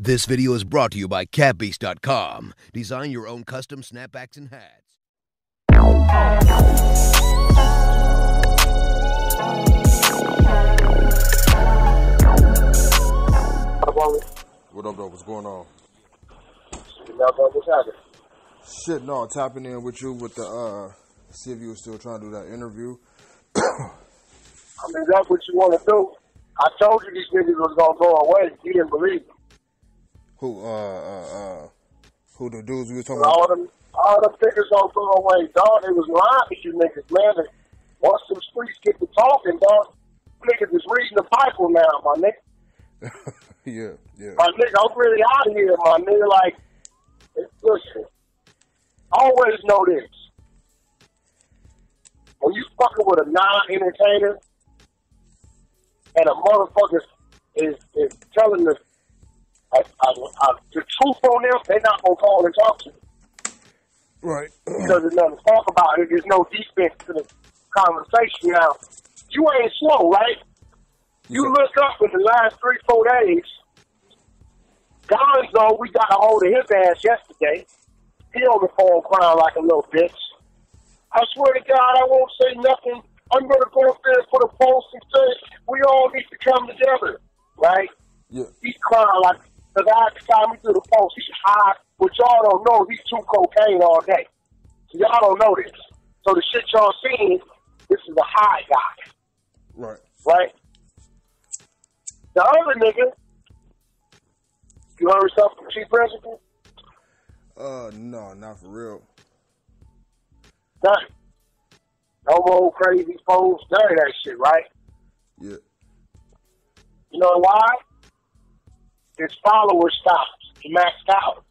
This video is brought to you by CatBeast.com. Design your own custom snapbacks and hats. What up, though? What's going on? What's happening? Shit, no, tapping in with you with the, see if you were still trying to do that interview. I mean, that's what you want to do. I told you these niggas was going to go away. You didn't believe me. Who the dudes we were talking about? All them niggas don't go away, dog. They was lying to you niggas, man. Once some streets get to talking, dog, niggas is reading the Bible now, my nigga. Yeah. My nigga, I'm really out of here, my nigga. Like, listen, always know this. When you fucking with a non-entertainer and a motherfucker is telling the truth on them, they're not going to call and talk to you. Right. Because there's nothing to talk about. There's no defense to the conversation. Now, you ain't slow, right? You look up in the last 3-4 days, Gonzoe, we got a hold of his ass yesterday. He on the phone crying like a little bitch. I swear to God, I won't say nothing. I'm going to go up there and put a post and say, we all need to come together, right? Yeah. He's crying like, because I got me through the post. He's high, but y'all don't know he's too cocaine all day. So y'all don't know this. So the shit y'all seeing, this is a high guy. Right. Right? The other nigga, you heard something from Chief Principal? No, not for real. Nothing. No more crazy posts, none of that shit, right? Yeah. You know why? His followers stopped. He maxed out.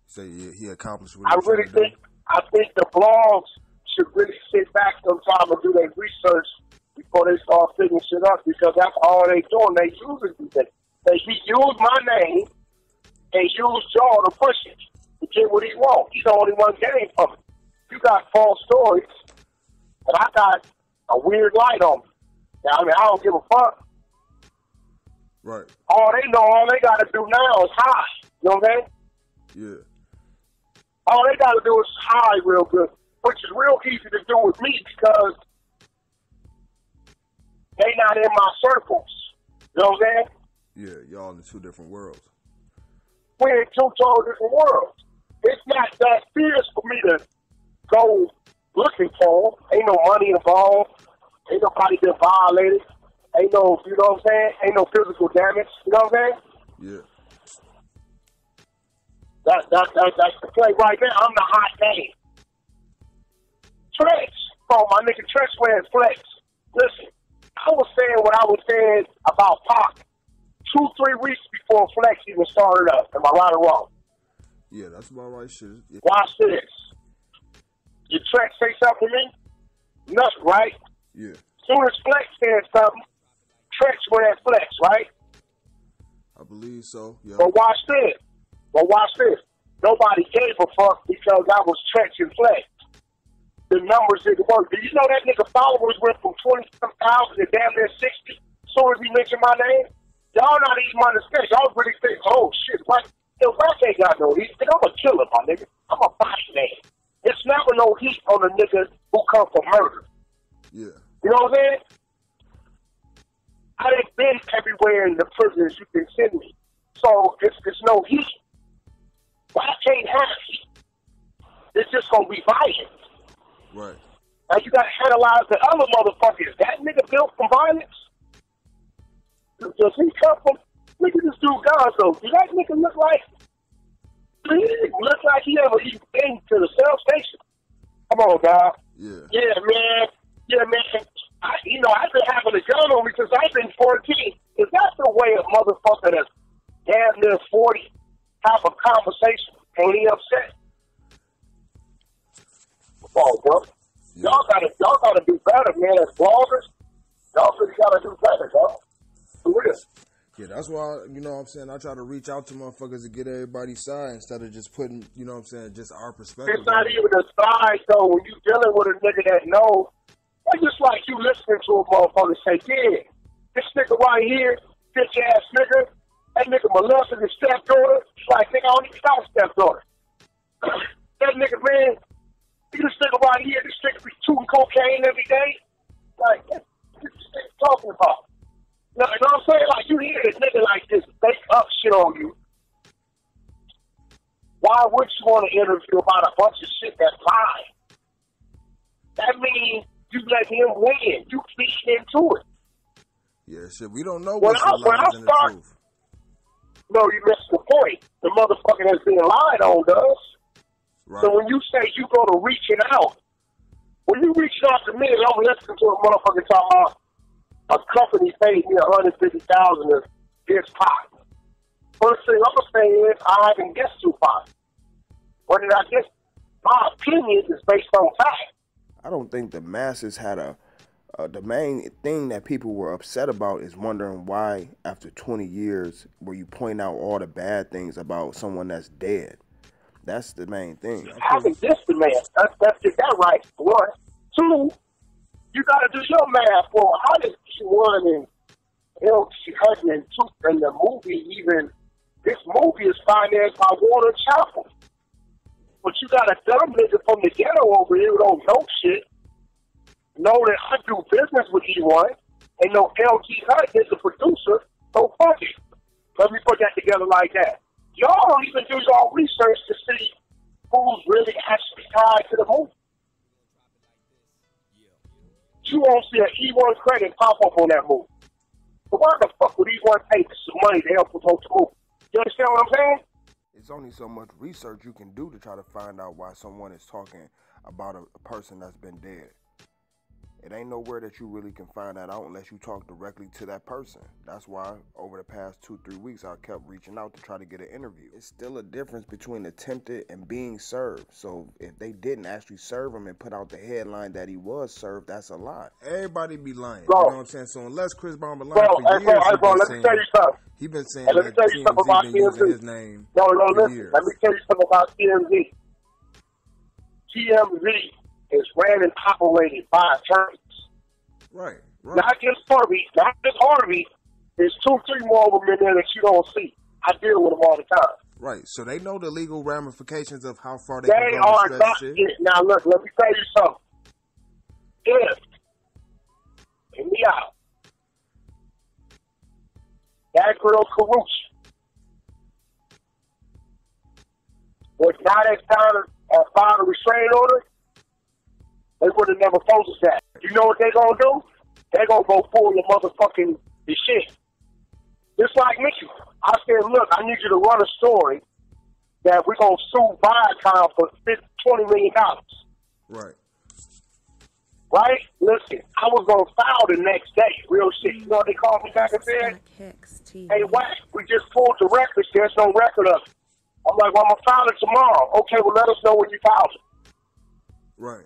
So he accomplished what I think the blogs should really sit back sometime and do their research before they start figuring shit up, because that's all they doing. They using these. He used my name and used y'all to push it to get what he wants. He's the only one getting from it. You got false stories, and I got a weird light on me. Now, I mean, I don't give a fuck. Right. All they got to do now is hide. You know what I'm saying? Yeah. All they got to do is hide real good, which is real easy to do with me because they not in my circles. You know what I'm saying? Yeah, y'all in two different worlds. We're in two totally different worlds. It's not that fierce for me to go looking for them. Ain't no money involved. Ain't nobody been violated. Ain't no, you know what I'm saying? Ain't no physical damage. You know what I'm saying? Yeah. That's the play right now. I'm the hot name. Treach. Oh, my nigga Treach wearing flex. Listen, I was saying what I was saying about Pac 2-3 weeks before Flex even started up. Am I right or wrong? Yeah, that's about right shit. Yeah. Watch this. Your Treach say something to me? Nothing, right? Yeah. As soon as Flex said something, Treach wearing flex, right? I believe so, yeah. But watch this. Nobody gave a fuck because I was Treach and Flex. The numbers didn't work. Did you know that nigga followers went from 20,000 to damn near 60 as soon as he mentioned my name? Y'all not even understand. Y'all really think, oh shit, Wack ain't got no heat. I'm a killer, my nigga. I'm a body man. It's never no heat on a nigga who come from murder. Yeah. You know what I'm saying? I done been everywhere in the prisons you can send me. So it's no heat. But I can't have heat. It's just gonna be violent. Right. Now you gotta analyze the other motherfuckers. That nigga built from violence? Does he come from, look at this dude Gonzoe. Does that nigga look like he ever even been to the cell station? Come on, dog. Yeah. Yeah, man. I've been having a gun on me since I've been 14. Is that the way a motherfucker that's damn near 40 have a conversation and he upset? Come on, bro. Yeah. Y'all gotta do better, man, as bloggers. Y'all really gotta do better, dog. For real. Yeah, that's why, you know what I'm saying, I try to reach out to motherfuckers to get everybody's side instead of just putting, you know what I'm saying, just our perspective. It's not even a side, though. When you dealing with a nigga that knows, it's just like you listening to a motherfucker say, yeah, this nigga right here, bitch ass nigga, molested his stepdaughter. Like, nigga, I don't even got a stepdaughter. That nigga, man, this nigga right here, this nigga be shooting cocaine every day. Like, what this nigga talking about? You know what I'm saying? Like, you hear this nigga like this fake up shit on you. Why would you want to interview about a bunch of shit that's lying? That means you let him win. You feed into it. Yeah, shit, we don't know what's the lies and the truth. No, you missed the point. The motherfucker that's being lied on does. Right. So when you say you go to reaching out, when you reach out to me and I'm listening to a motherfucker talking about a company paid me $150,000 to get Pac. First thing I'm gonna say is I haven't guessed Tupac. What did I guess? My opinion is based on fact. I don't think the masses had the main thing that people were upset about is wondering why after 20 years were you point out all the bad things about someone that's dead. That's the main thing. I haven't guessed the man. That's get that right. One. Two, you gotta do your math for how did G1 and HICKS and the movie even, this movie is financed by Warner Chappell. But you got a dumb nigga from the ghetto over here who don't know shit, know that I do business with E1, and know LG Hunt is the producer, so fuck it. Let me put that together like that. Y'all don't even do your research to see who's really actually tied to the movie. You won't see an E1 credit pop up on that movie. So why the fuck would E1 pay some money to help promote the movie? You understand what I'm saying? It's only so much research you can do to try to find out why someone is talking about a person that's been dead. It ain't nowhere that you really can find that out unless you talk directly to that person. That's why over the past 2-3 weeks I kept reaching out to try to get an interview. It's still a difference between attempted and being served. So if they didn't actually serve him and put out the headline that he was served, that's a lie. Everybody be lying. Bro, you know what I'm saying? So unless Chris Brown been lying for years, let me tell you something. He been saying that TMZ been using his name for years. Let me tell you something about TMZ. TMZ is ran and operated by attorneys. Right. Not just Harvey. There's 2-3 more of them in there that you don't see. I deal with them all the time. Right. So they know the legal ramifications of how far they can go are with not shit. Now look, let me tell you something. If, hear me out, that girl Karuchi was not as filed a restraining order, they would have never posted that. You know what they gonna do? They gonna go pull the motherfucking the shit. Just like me. I said, look, I need you to run a story that we're gonna sue Viacom for $20 million. Right. Right? Listen, I was gonna file the next day. Real shit. You know what they called me back and said? DocHicksTv. Hey, Wack, we just pulled the records. There's no record of it. I'm like, well, I'm gonna file it tomorrow. Okay, well, let us know when you filed it. Right.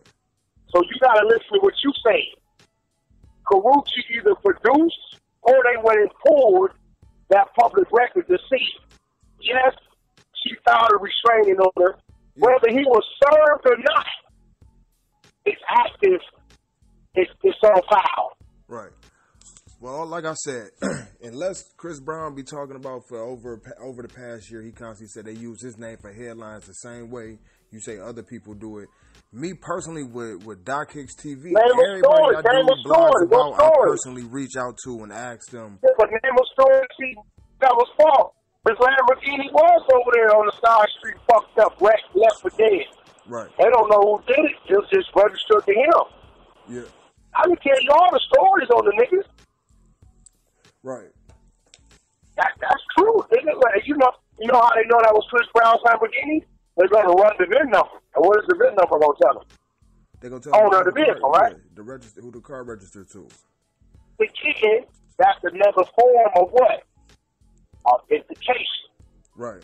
So you gotta listen to what you say. Karuchi either produced or they went and pulled that public record to see. Yes, she filed a restraining order. Whether he was served or not, it's active. It's on file. Right. Well, like I said, unless Chris Brown be talking about for over the past year, he constantly said they use his name for headlines the same way you say other people do it. Me personally, with DocHicksTv, everybody I do blogs about, I personally reach out to and ask them. Yeah, but name a story, see, that was false. His Lamborghini was over there on the side street, fucked up, wrecked, left for dead. Right. They don't know who did it. It was just registered to him. Yeah. I can tell you all the stories on the niggas. Right. That's true. You know how they know that was Chris Brown's Lamborghini? They're going to run the VIN number. And what is the VIN number going to tell them? They're going to tell owner of the vehicle, right? Yeah, who the car registered to. The kid, that's another form of what? Authentication. Right.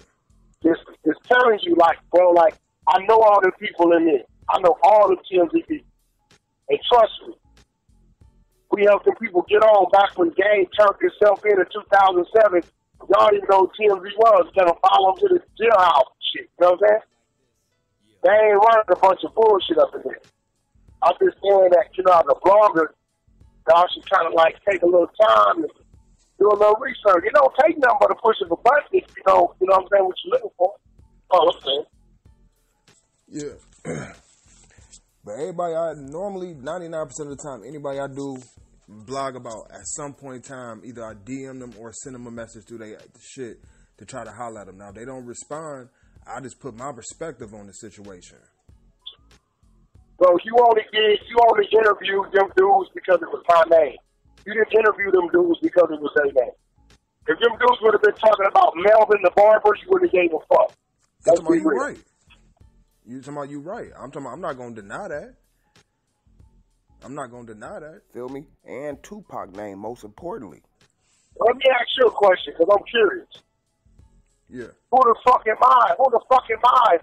Just telling you, like, bro, like, I know all the people in there. I know all the TMZ people. And trust me, we helped people get on back when Game turned itself in 2007. Y'all didn't know who TMZ was. Gonna follow them to the jailhouse shit. You know what I'm saying? They ain't running a bunch of bullshit up in there. I'm just saying that, as a blogger, y'all should kind of like take a little time and do a little research. It don't take nothing but a push of a button if you know what I'm saying, what you're looking for. Oh, okay. Yeah. But everybody, normally 99% of the time, anybody I do blog about, at some point in time, either I DM them or send them a message through their shit to try to holler at them. Now, if they don't respond, I just put my perspective on the situation. So you only interviewed them dudes because it was my name. You didn't interview them dudes because it was their name. If them dudes would have been talking about Melvin the barber, you wouldn't have gave a fuck. That's talking about you right. You talking about you right. I'm talking about I'm not gonna deny that. I'm not gonna deny that. Feel me? And Tupac name, most importantly. Let me ask you a question, because I'm curious. Yeah. Who the fuck am I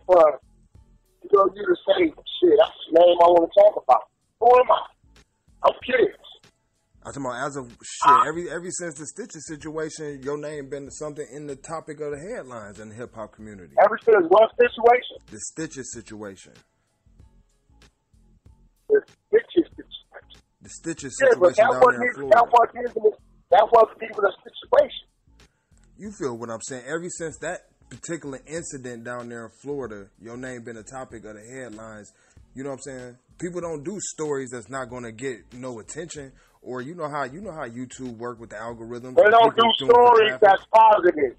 for you to say, shit, that's the name I want to talk about? Who am I? I'm curious. I'm talking about as of shit, every since the Stitches situation, your name been something in the topic of the headlines in the hip hop community. Ever since what situation? The Stitches situation. The Stitches situation. The Stitches yeah, situation but down there in Florida. That wasn't even a situation. You feel what I'm saying? Ever since that particular incident down there in Florida, your name been a topic of the headlines. You know what I'm saying? People don't do stories that's not going to get no attention. Or you know how YouTube work with the algorithm. They don't do stories that's positive.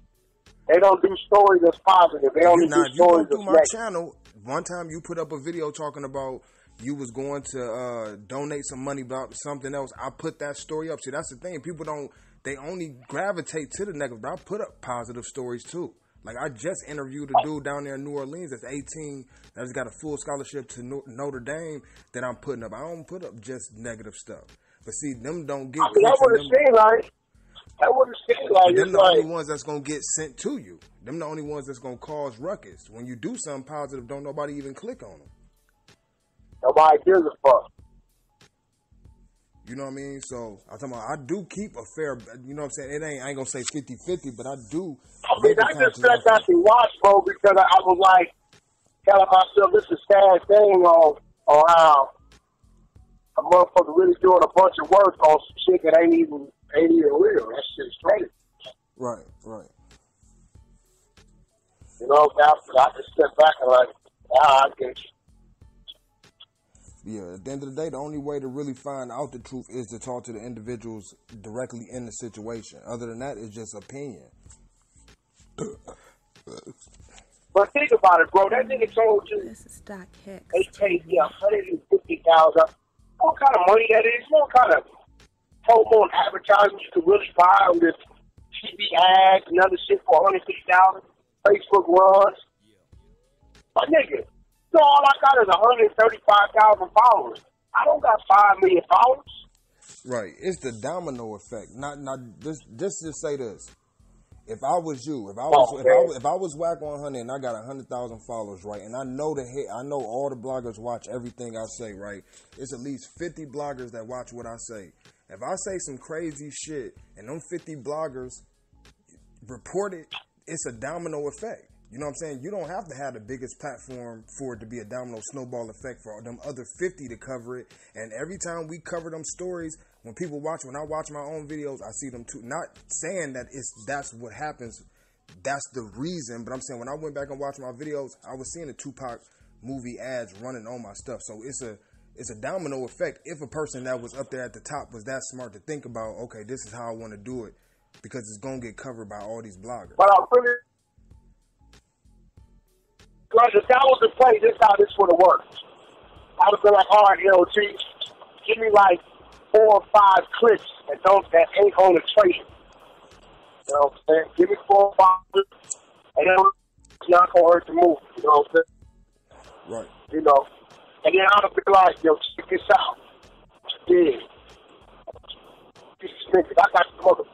They don't do stories that's positive. They only do stories that's negative. My channel, one time you put up a video talking about you was going to donate some money about something else. I put that story up. See, that's the thing. People they only gravitate to the negative. But I put up positive stories too. Like I just interviewed a dude down there in New Orleans that's 18, that's got a full scholarship to Notre Dame that I'm putting up. I don't put up just negative stuff. But see, them don't get. I mean, that would have seemed like. Them the only ones that's gonna get sent to you. Them the only ones that's gonna cause ruckus. When you do something positive, don't nobody even click on them. Nobody gives a fuck. You know what I mean? So I'm talking about, I do keep a fair. You know what I'm saying? I ain't gonna say 50-50, but I do. I mean, I just sat back and watched, bro, because I was like, telling myself, this is a sad thing on how a motherfucker really doing a bunch of work on some shit that ain't even real. That shit's crazy. Right. You know, I just step back and like, I get you. Yeah, at the end of the day, the only way to really find out the truth is to talk to the individuals directly in the situation. Other than that, it's just opinion. But think about it, bro. That nigga told you. This is DocHicks. They paid you $150,000. What kind of money that is? What kind of promo advertising you could really buy on this TV ads and other shit for $150,000? Facebook runs. My nigga, so all I got is 135,000 followers. I don't got 5 million followers. Right. It's the domino effect. Not just say this. If I was you, if I was Wack100 and I got 100,000 followers, right, and I know all the bloggers watch everything I say, right, it's at least 50 bloggers that watch what I say. If I say some crazy shit and them 50 bloggers report it, it's a domino effect. You know what I'm saying? You don't have to have the biggest platform for it to be a domino snowball effect for them other 50 to cover it. And every time we cover them stories, when I watch my own videos, I see them too. Not saying that that's what happens, that's the reason, but I'm saying when I went back and watched my videos, I was seeing the Tupac movie ads running on my stuff. So it's a domino effect if a person that was up there at the top was that smart to think about, okay, this is how I want to do it, because it's going to get covered by all these bloggers. But I'm pretty... Like, if that was the play, this is how this would have worked. I would have been like, all right, Treach, give me like 4 or 5 clips that ain't on the trade. You know what I'm saying? Give me 4 or 5 clips, and then it's not going to hurt the movie. You know what I'm saying? Right. You know? And then I would be like, yo, check this out. Yeah. These niggas, I got some clips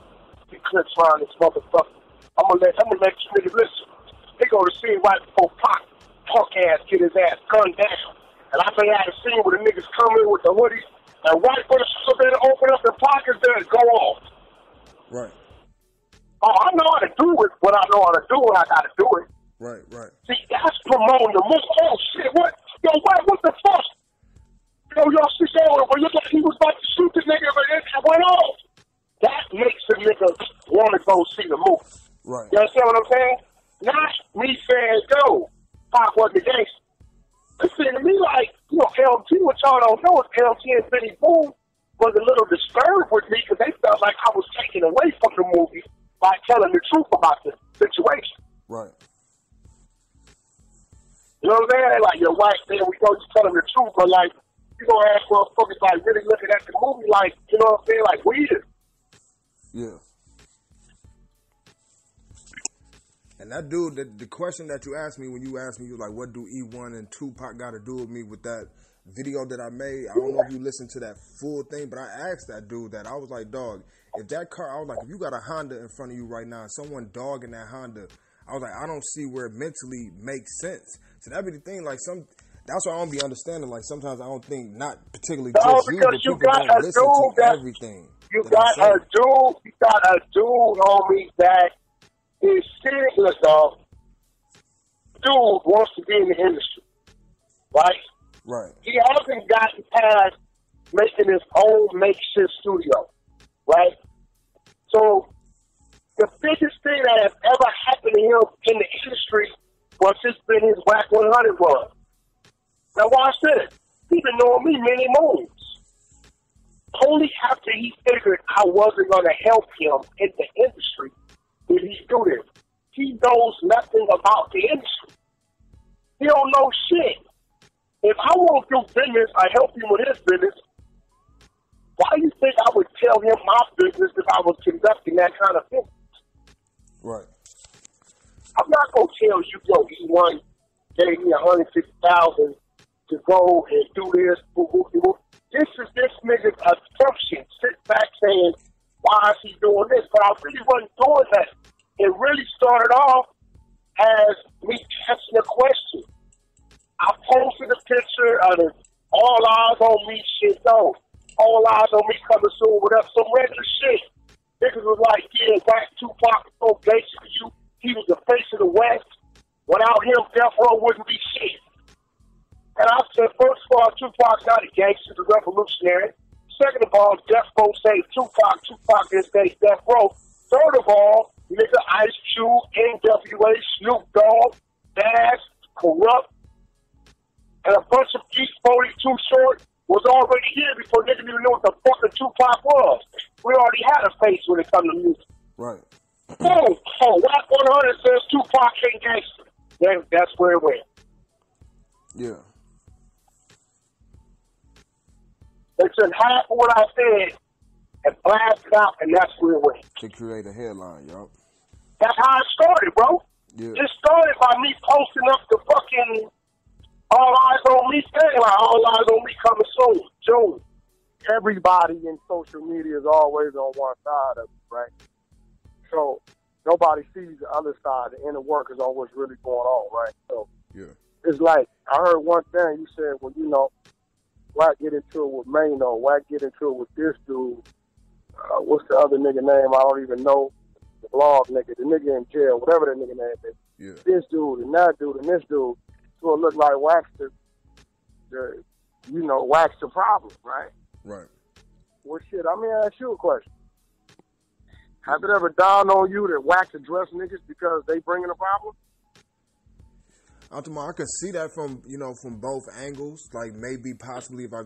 around this motherfucker. I'm gonna let you niggas listen. They go to see right before Pac, punk ass, get his ass gunned down. And I think I had a scene where the niggas come in with the hoodies and right for the shit open up their pockets there and go off. Right. Oh, I know how to do it, but I know how to do it, I gotta do it. Right. See, that's promoting the move. Oh shit, what? Yo, what the fuck? Yo, y'all see that when he was about to shoot the nigga, but it went off. That makes the nigga want to go see the movie. Right. You understand what I'm saying? Not me saying, yo, Pac was the gangster. It seemed to me like, you know, LT, what y'all don't know is LT and Benny Boone was a little disturbed with me because they felt like I was taken away from the movie by telling the truth about the situation. Right. You know what I'm saying? Like, your wife, there we go, just telling the truth, but like, you gonna ask motherfuckers like really looking at the movie like, you know what I'm saying, like weird. Yeah. And that dude, the question that you asked me when you asked me, you was like, what do E1 and Tupac got to do with me with that video that I made? I don't know if you listened to that full thing, but I asked that dude that. I was like, dog, if that car, I was like, if you got a Honda in front of you right now, someone dogging that Honda, I was like, I don't see where it mentally makes sense. So that be the thing, like that's why I don't be understanding. Like sometimes I don't think, not particularly just you, but people don't listen to everything. You got a dude, homie, that is serious, dog. Dude wants to be in the industry, right? Right. He hasn't gotten past making his own makeshift studio, right? So the biggest thing that has ever happened to him in the industry was just been his Wack100 run. Now watch this. He's been knowing me many moons. Only after he figured I wasn't going to help him in the industry did he do this. He knows nothing about the industry. He don't know shit. If I want to do business, I help him with his business. Why do you think I would tell him my business if I was conducting that kind of business? Right. I'm not going to tell you, yo, E1 gave me $150,000 to go and do this. This is this nigga's assumption. Sit back saying, why is he doing this? But I really wasn't doing that. It really started off as me testing a question. I posted a picture of the all eyes on me shit, though. All eyes on me coming soon with up some regular shit. Niggas was like, yeah, Wack Tupac, so basically you, he was the face of the West. Without him, Death Row wouldn't be shit. And I said, first of all, Tupac's not a gangster, the revolutionary. Second of all, Death Row saved Tupac. Tupac didn't save Death Row. Third of all, nigga Ice Cube, NWA, Snoop Dogg, Dash, Corrupt, and a bunch of Geek 42 Short was already here before niggas even knew what the fuck a Tupac was. We already had a face when it comes to music. Right. Boom. Oh, Wack100 says Tupac ain't gangster. That's where it went. Yeah. They took half of what I said and blasted out, and that's where it went. To create a headline, y'all. That's how it started, bro. Yeah. It started by me posting up the fucking all eyes on me thing, like all eyes on me coming soon, June. Everybody in social media is always on one side of it, right? So nobody sees the other side, the inner workers on what's really going on, right? So yeah. It's like, I heard one thing, you said, well, you know, Wack get into it with Maino, Wack get into it with this dude. What's the other nigga name? I don't even know. The blog nigga, the nigga in jail, whatever that nigga name is. Yeah. This dude and that dude and this dude. So it look like Wack's Wack's the problem, right? Right. Well, shit, I'm going to ask you a question. Have it ever dawned on you that Wack's address niggas because they bringing a problem? I can see that from both angles. Like maybe possibly if I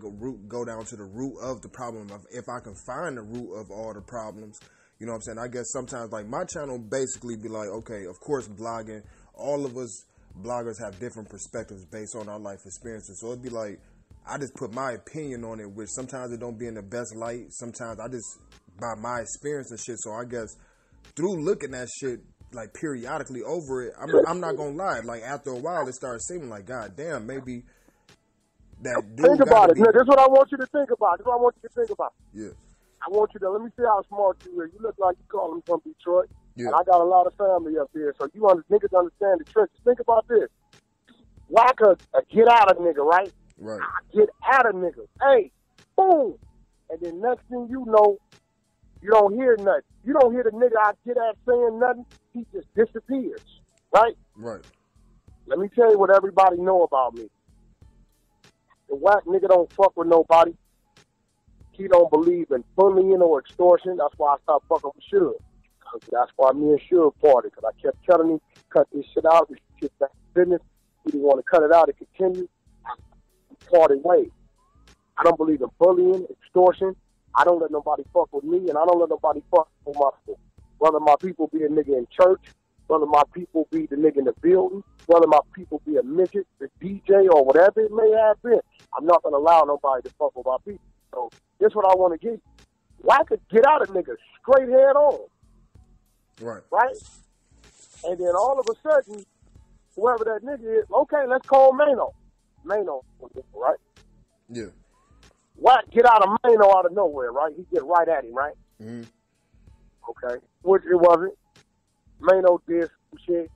go down to the root of the problem, if I can find the root of all the problems, you know what I'm saying? I guess sometimes like my channel basically be like, okay, of course blogging, all of us bloggers have different perspectives based on our life experiences. So it'd be like, I just put my opinion on it, which sometimes it don't be in the best light. Sometimes I just, by my experience and shit. So I guess through looking at shit, like periodically over it, I'm not gonna lie. Like after a while, it starts seeming like, God damn, maybe that dude. Think about it. This is what I want you to think about. Yeah. I want you to let me see how smart you are. You look like you calling from Detroit, yeah. And I got a lot of family up here, so niggas understand the trenches. Think about this. Wack a get out of nigga, right? Right. Get out of nigga. Hey, boom, and then next thing you know, you don't hear nothing. You don't hear the nigga I get at saying nothing. He just disappears, right? Right. Let me tell you what everybody know about me. The Wack nigga don't fuck with nobody. He don't believe in bullying or extortion. That's why I stopped fucking with Suge. That's why me and Suge parted, because I kept telling him, cut this shit out, this shit back to business. He didn't want to cut it out and continue. Parted ways. I don't believe in bullying, extortion. I don't let nobody fuck with me, and I don't let nobody fuck with my people. Whether my people be a nigga in church, whether my people be the nigga in the building, whether my people be a midget, the DJ, or whatever it may have been, I'm not going to allow nobody to fuck with my people. So this is what I want to get. Well, I could get out of niggas straight head on. Right. Right? And then all of a sudden, whoever that nigga is, okay, let's call Maino. Maino, right? Yeah. Wack get out of Maino out of nowhere, right? He get right at him, right? Mm-hmm. Okay. Which it wasn't. Maino did some shit,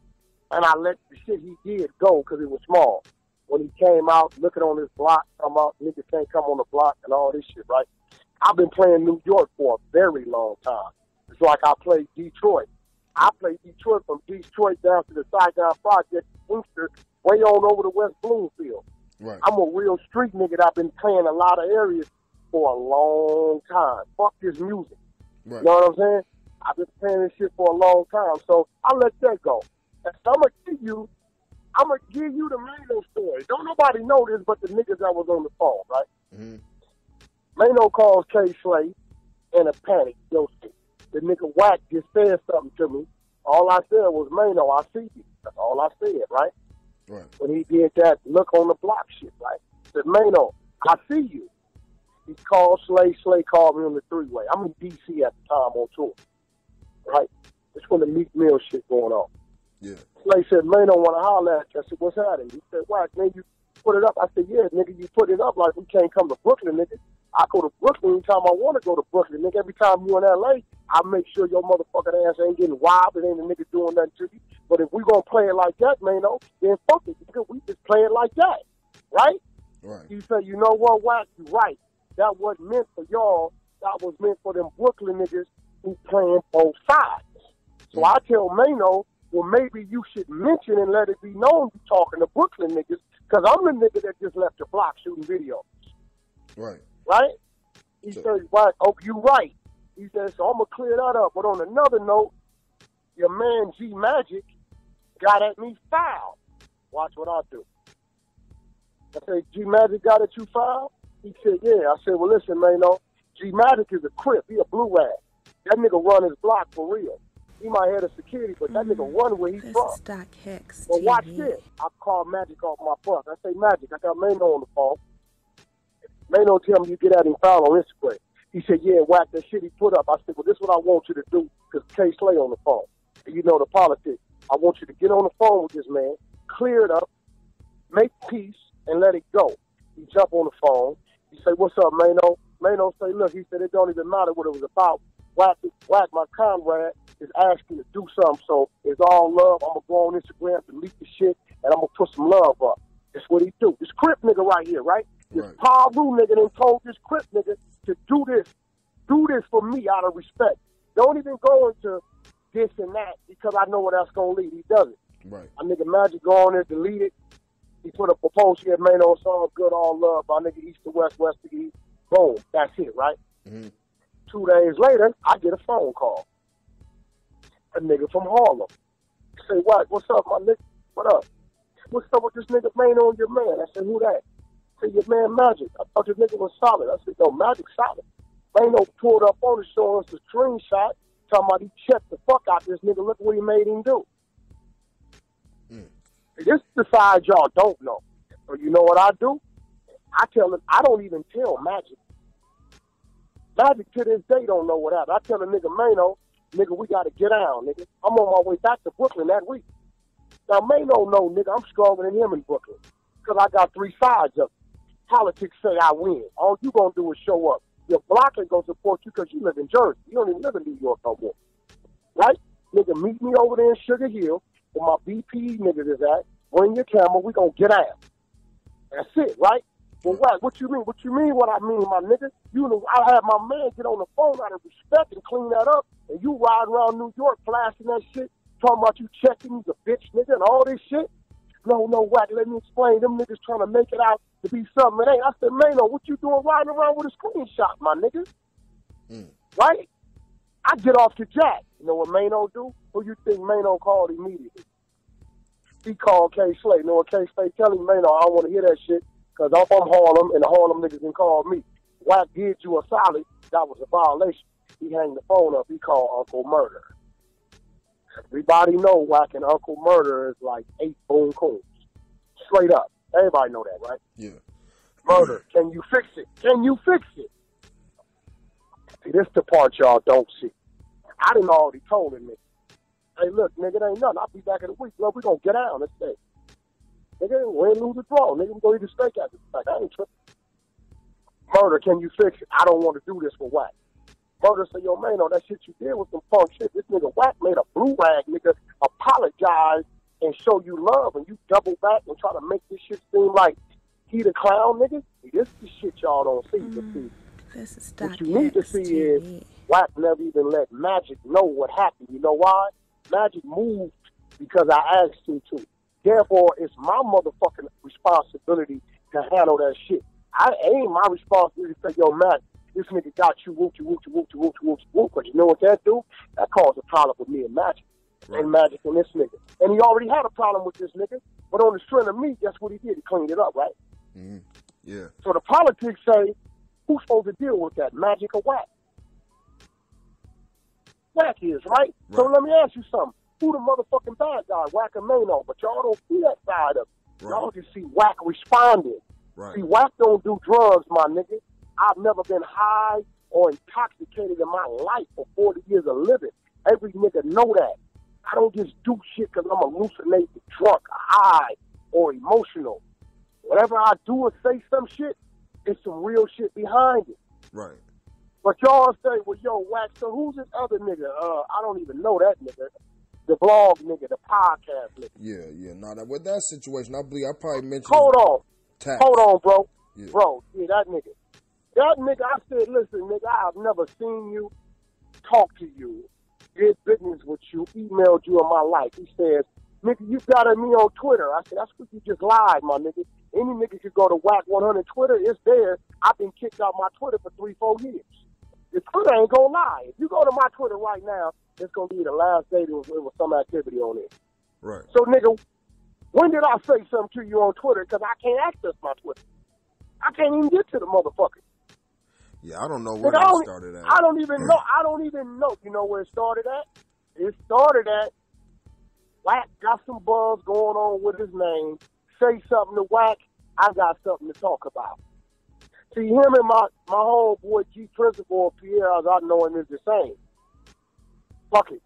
and I let the shit he did go because it was small. When he came out, looking on his block, come out, niggas can't come on the block and all this shit, right? I've been playing New York for a very long time. It's like I played Detroit. I played Detroit from Detroit down to the Saigon Project, Inkster, way on over to West Bloomfield. Right. I'm a real street nigga that I've been playing a lot of areas for a long time. Fuck this music. Right. You know what I'm saying? I've been playing this shit for a long time, so I let that go. And so I'm gonna give you the Maino story. Don't nobody know this but the niggas that was on the phone, right? Mm-hmm. Maino calls K Slay in a panic. Yo, the nigga Wack just said something to me. All I said was, Maino, I see you. That's all I said, right? Right. When he did that look on the block shit, right? I said, Maino, I see you. He called Slay. Slay called me on the three-way. I'm in D.C. at the time on tour, right? It's when the Meek Mill shit going on. Yeah. Slay said, Maino want to holler at you. I said, what's happening? He said, Wack, man, you put it up. I said, yeah, nigga, you put it up like we can't come to Brooklyn, nigga. I go to Brooklyn anytime I want to go to Brooklyn, nigga. Every time you in L.A., I make sure your motherfucking ass ain't getting robbed and ain't a nigga doing nothing to you. But if we gonna play it like that, Maino, then fuck it, nigga. We just play it like that, right? Right. He said, you know what, Wack, you right. That wasn't meant for y'all. That was meant for them Brooklyn niggas who playing both sides. So I tell Maino, well, maybe you should mention and let it be known you talking to Brooklyn niggas, because I'm the nigga that just left the block shooting videos. Right. Right? He said, Wack, oh, you right. He said, so I'm going to clear that up. But on another note, your man G Magic got at me foul. Watch what I do. I said, G Magic got at you foul? He said, yeah. I said, well, listen, Maino, G Magic is a crip. He a blue ass. That nigga run his block for real. He might head of security, but that nigga run where he's from. This is DocHicksTv. But watch this. I call Magic off my bus. I say, Magic, I got Maino on the phone. Maino tell me you get at him foul on Instagram. He said, yeah, Wack, that shit he put up. I said, well, this is what I want you to do, because K Slay on the phone. And you know the politics. I want you to get on the phone with this man, clear it up, make peace, and let it go. He jump on the phone. He say, what's up, Maino? Maino say, look, he said, it don't even matter what it was about. Wack, my comrade, is asking to do something, so it's all love. I'm going to go on Instagram, delete the shit, and I'm going to put some love up. That's what he do. This Crip nigga right here, right? This Paru nigga done told this Crip nigga to do this for me out of respect. Don't even go into this and that because I know where that's going to lead. He does it. Right. My nigga Magic go on there, delete it. He put up a post here, Maino, it's all good, all love. My nigga east to west, west to east. Boom. That's it, right? Mm-hmm. 2 days later, I get a phone call. A nigga from Harlem. Say, what? What's up, my nigga? What up? What's up with this nigga Maino and your man? I said, who that? I said, your man Magic. I thought this nigga was solid. I said, yo, Magic solid. Maino pulled up on the show, us a screenshot, talking about he checked the fuck out this nigga. Look what he made him do. This is the side y'all don't know. So you know what I do? I tell him, I don't even tell Magic. Magic to this day don't know what happened. I tell a nigga, Maino, nigga, we got to get down, nigga. I'm on my way back to Brooklyn that week. Now, Maino know, nigga, I'm stronger than him in Brooklyn because I got three sides of it. Politics say I win. All you going to do is show up. Your block ain't going to support you because you live in Jersey. You don't even live in New York no more. Right? Nigga, meet me over there in Sugar Hill where my BP niggas is at. Bring your camera. We going to get out. That's it, right? Well, what you mean? What you mean what I mean, my nigga? You know, I had my man get on the phone out of respect and clean that up, and you ride around New York flashing that shit, talking about you checking, you a bitch nigga, and all this shit. No, Wack, let me explain. Them niggas trying to make it out to be something it ain't. I said, Maino, what you doing riding around with a screenshot, my nigga? Right? I get off to Jack. You know what Maino do? Who you think Maino called immediately? He called K Slay. You know what K Slay telling Maino, I don't want to hear that shit because I'm from Harlem and the Harlem niggas can call me. Wack did you a solid. That was a violation. He hang the phone up. He called Uncle Murder. Everybody know Wack and Uncle Murder is like 8 boom coons. Straight up. Everybody know that, right? Yeah. Murder. Can you fix it? Can you fix it? See, this the part y'all don't see. I done already told him, nigga. Hey, look, nigga, it ain't nothing. I'll be back in a week. Look, we gonna get down. Let's say. Nigga, win, lose, or draw. Nigga, we gonna eat a steak after the fact. I ain't tripping. Murder, can you fix it? I don't want to do this for Wack. Murder say, yo, man, that shit you did was some punk shit. This nigga Wack made a blue rag, nigga, apologize and show you love, and you double back and try to make this shit seem like he the clown, nigga. See, this is the shit y'all don't see. This is what you need to see is Wack never even let Magic know what happened. You know why? Magic moved because I asked him to. Therefore, it's my motherfucking responsibility to handle that shit. I ain't my responsibility to say, yo, Magic, this nigga got you, whoop, but you know what that do? That caused a problem with me and Magic. Right. And Magic and this nigga. And he already had a problem with this nigga, but on the strength of me, guess what he did? He cleaned it up, right? Mm-hmm. Yeah. So the politics say, who's supposed to deal with that, Magic or Wack? Wack is, right? So let me ask you something. Who the motherfucking bad guy, Wack and Maino? But y'all don't see that side of it. Right. Y'all just see Wack responding. Right. See, Wack don't do drugs, my nigga. I've never been high or intoxicated in my life for 40 years of living. Every nigga know that. I don't just do shit because I'm hallucinating, drunk, high, or emotional. Whatever I do or say some shit, it's some real shit behind it. Right. But y'all say, well, yo, Wack, so who's this other nigga? I don't even know that nigga. The vlog nigga, the podcast nigga. Yeah. Now, with that situation, I believe I probably mentioned... Hold on, bro. Yeah. Bro, that nigga. That nigga, I said, listen, nigga, I've never seen you, talk to you, did business with you, emailed you in my life. He says, nigga, you got at me on Twitter. I said, that's because you just lied, my nigga. Any nigga could go to Wack100 Twitter. It's there. I've been kicked out my Twitter for 3-4 years. The Twitter ain't gonna lie. If you go to my Twitter right now, it's gonna be the last day there was some activity on it. Right. So, nigga, when did I say something to you on Twitter? Because I can't access my Twitter. I can't even get to the motherfucker. Yeah, I don't know where that started at. I don't even know. You know where it started at? It started at Wack got some buzz going on with his name. Say something to Wack, I got something to talk about. See, him and my homeboy G Principal Pierre, as I know him, is the same. Fuck it.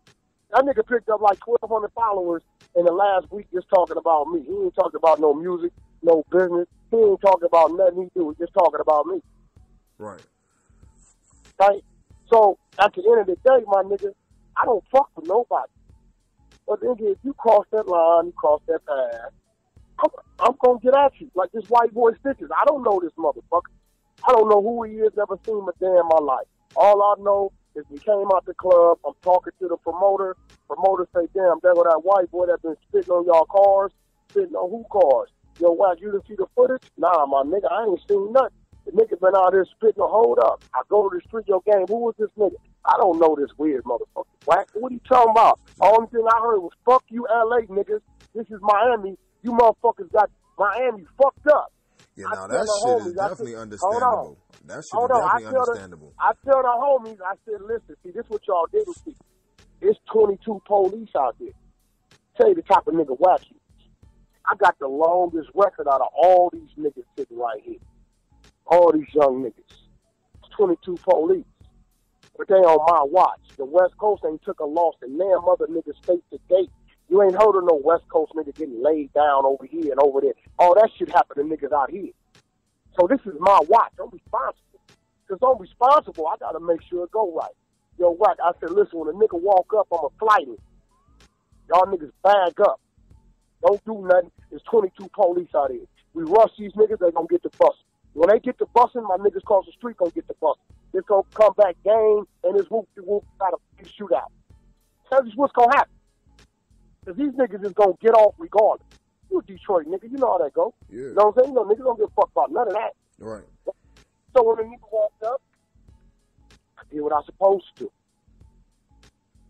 That nigga picked up like 1,200 followers in the last week just talking about me. He ain't talking about no music, no business. He ain't talking about nothing he do. He's just talking about me. Right. Right? So, at the end of the day, my nigga, I don't fuck with nobody. But then if you cross that line, you cross that path, I'm going to get at you. Like this white boy Stitches. I don't know this motherfucker. I don't know who he is, never seen him a day in my life. All I know is we came out the club, I'm talking to the promoter. Promoter say, damn, there go that white boy that been spitting on y'all cars. Spitting on who cars? Yo, Wack, you didn't see the footage? Nah, my nigga, I ain't seen nothing. The nigga been out here spitting a hold up. I go to the street, yo, game, who was this nigga? I don't know this weird motherfucker. Wack, what are you talking about? Only thing I heard was, fuck you, LA niggas. This is Miami. You motherfuckers got Miami fucked up. Yeah, now that shit is definitely understandable. That shit is definitely understandable. I tell the homies, I said, listen, see, this what y'all did with me. It's 22 police out there. Tell you the type of nigga Wack is. I got the longest record out of all these niggas sitting right here. All these young niggas. It's 22 police. But they on my watch. The West Coast ain't took a loss and damn other niggas state to date. You ain't heard of no West Coast nigga getting laid down over here and over there. All that shit happen to niggas out here. So this is my watch. I'm responsible. Because I'm responsible, I got to make sure it go right. Yo, Wack, I said, listen, when a nigga walk up, I'm a flight him. Y'all niggas bag up. Don't do nothing. There's 22 police out here. We rush these niggas, they gonna get the bus. When they get the busing, my niggas across the street gonna get the bus. It's gonna come back game, and it's whoop-de-whoop, got a shootout. Tell us what's gonna happen. Because these niggas is gonna get off regardless. You a Detroit nigga, you know how that go. Yeah. You know what I'm saying? You know, niggas don't give a fuck about none of that. Right. So when the nigga walked up, I did what I was supposed to.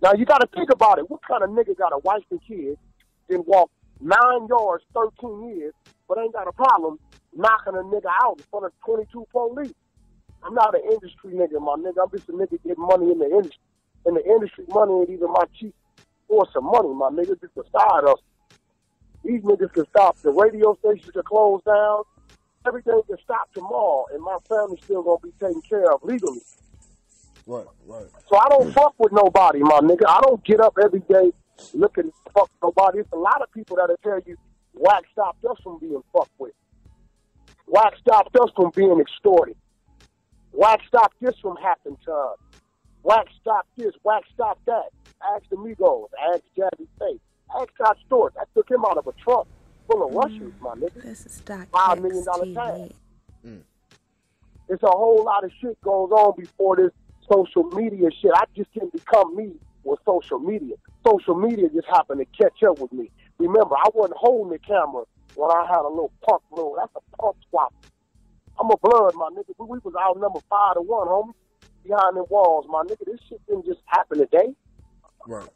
Now, you got to think about it. What kind of nigga got a wife and kids, then walk 9 yards, 13 years, but ain't got a problem knocking a nigga out in front of 22 police? I'm not an industry nigga, my nigga. I'm just a nigga getting money in the industry. In the industry, money ain't even my chief source of money, my nigga. Just a side hustle. These niggas can stop. The radio stations can close down. Everything can stop tomorrow, and my family's still gonna be taken care of legally. Right, right. So I don't fuck with nobody, my nigga. I don't get up every day looking to fuck nobody. It's a lot of people that'll tell you Wack stopped us from being fucked with. Wack stopped us from being extorted. Wack stopped this from happening to us. Wack stopped this. Wack stopped that. Ask the Migos. Ask Jazzy Faye. Ask Scott Storch. I took him out of a trunk full of Russians, my nigga. This is $5 million tag. DocHicksTv. It's a whole lot of shit goes on before this social media shit. I just didn't become me with social media. Social media just happened to catch up with me. Remember, I wasn't holding the camera when I had a little punk load. That's a punk swap. I'm a blood, my nigga. We was outnumbered 5-1, homie. Behind them walls, my nigga. This shit didn't just happen today. Right.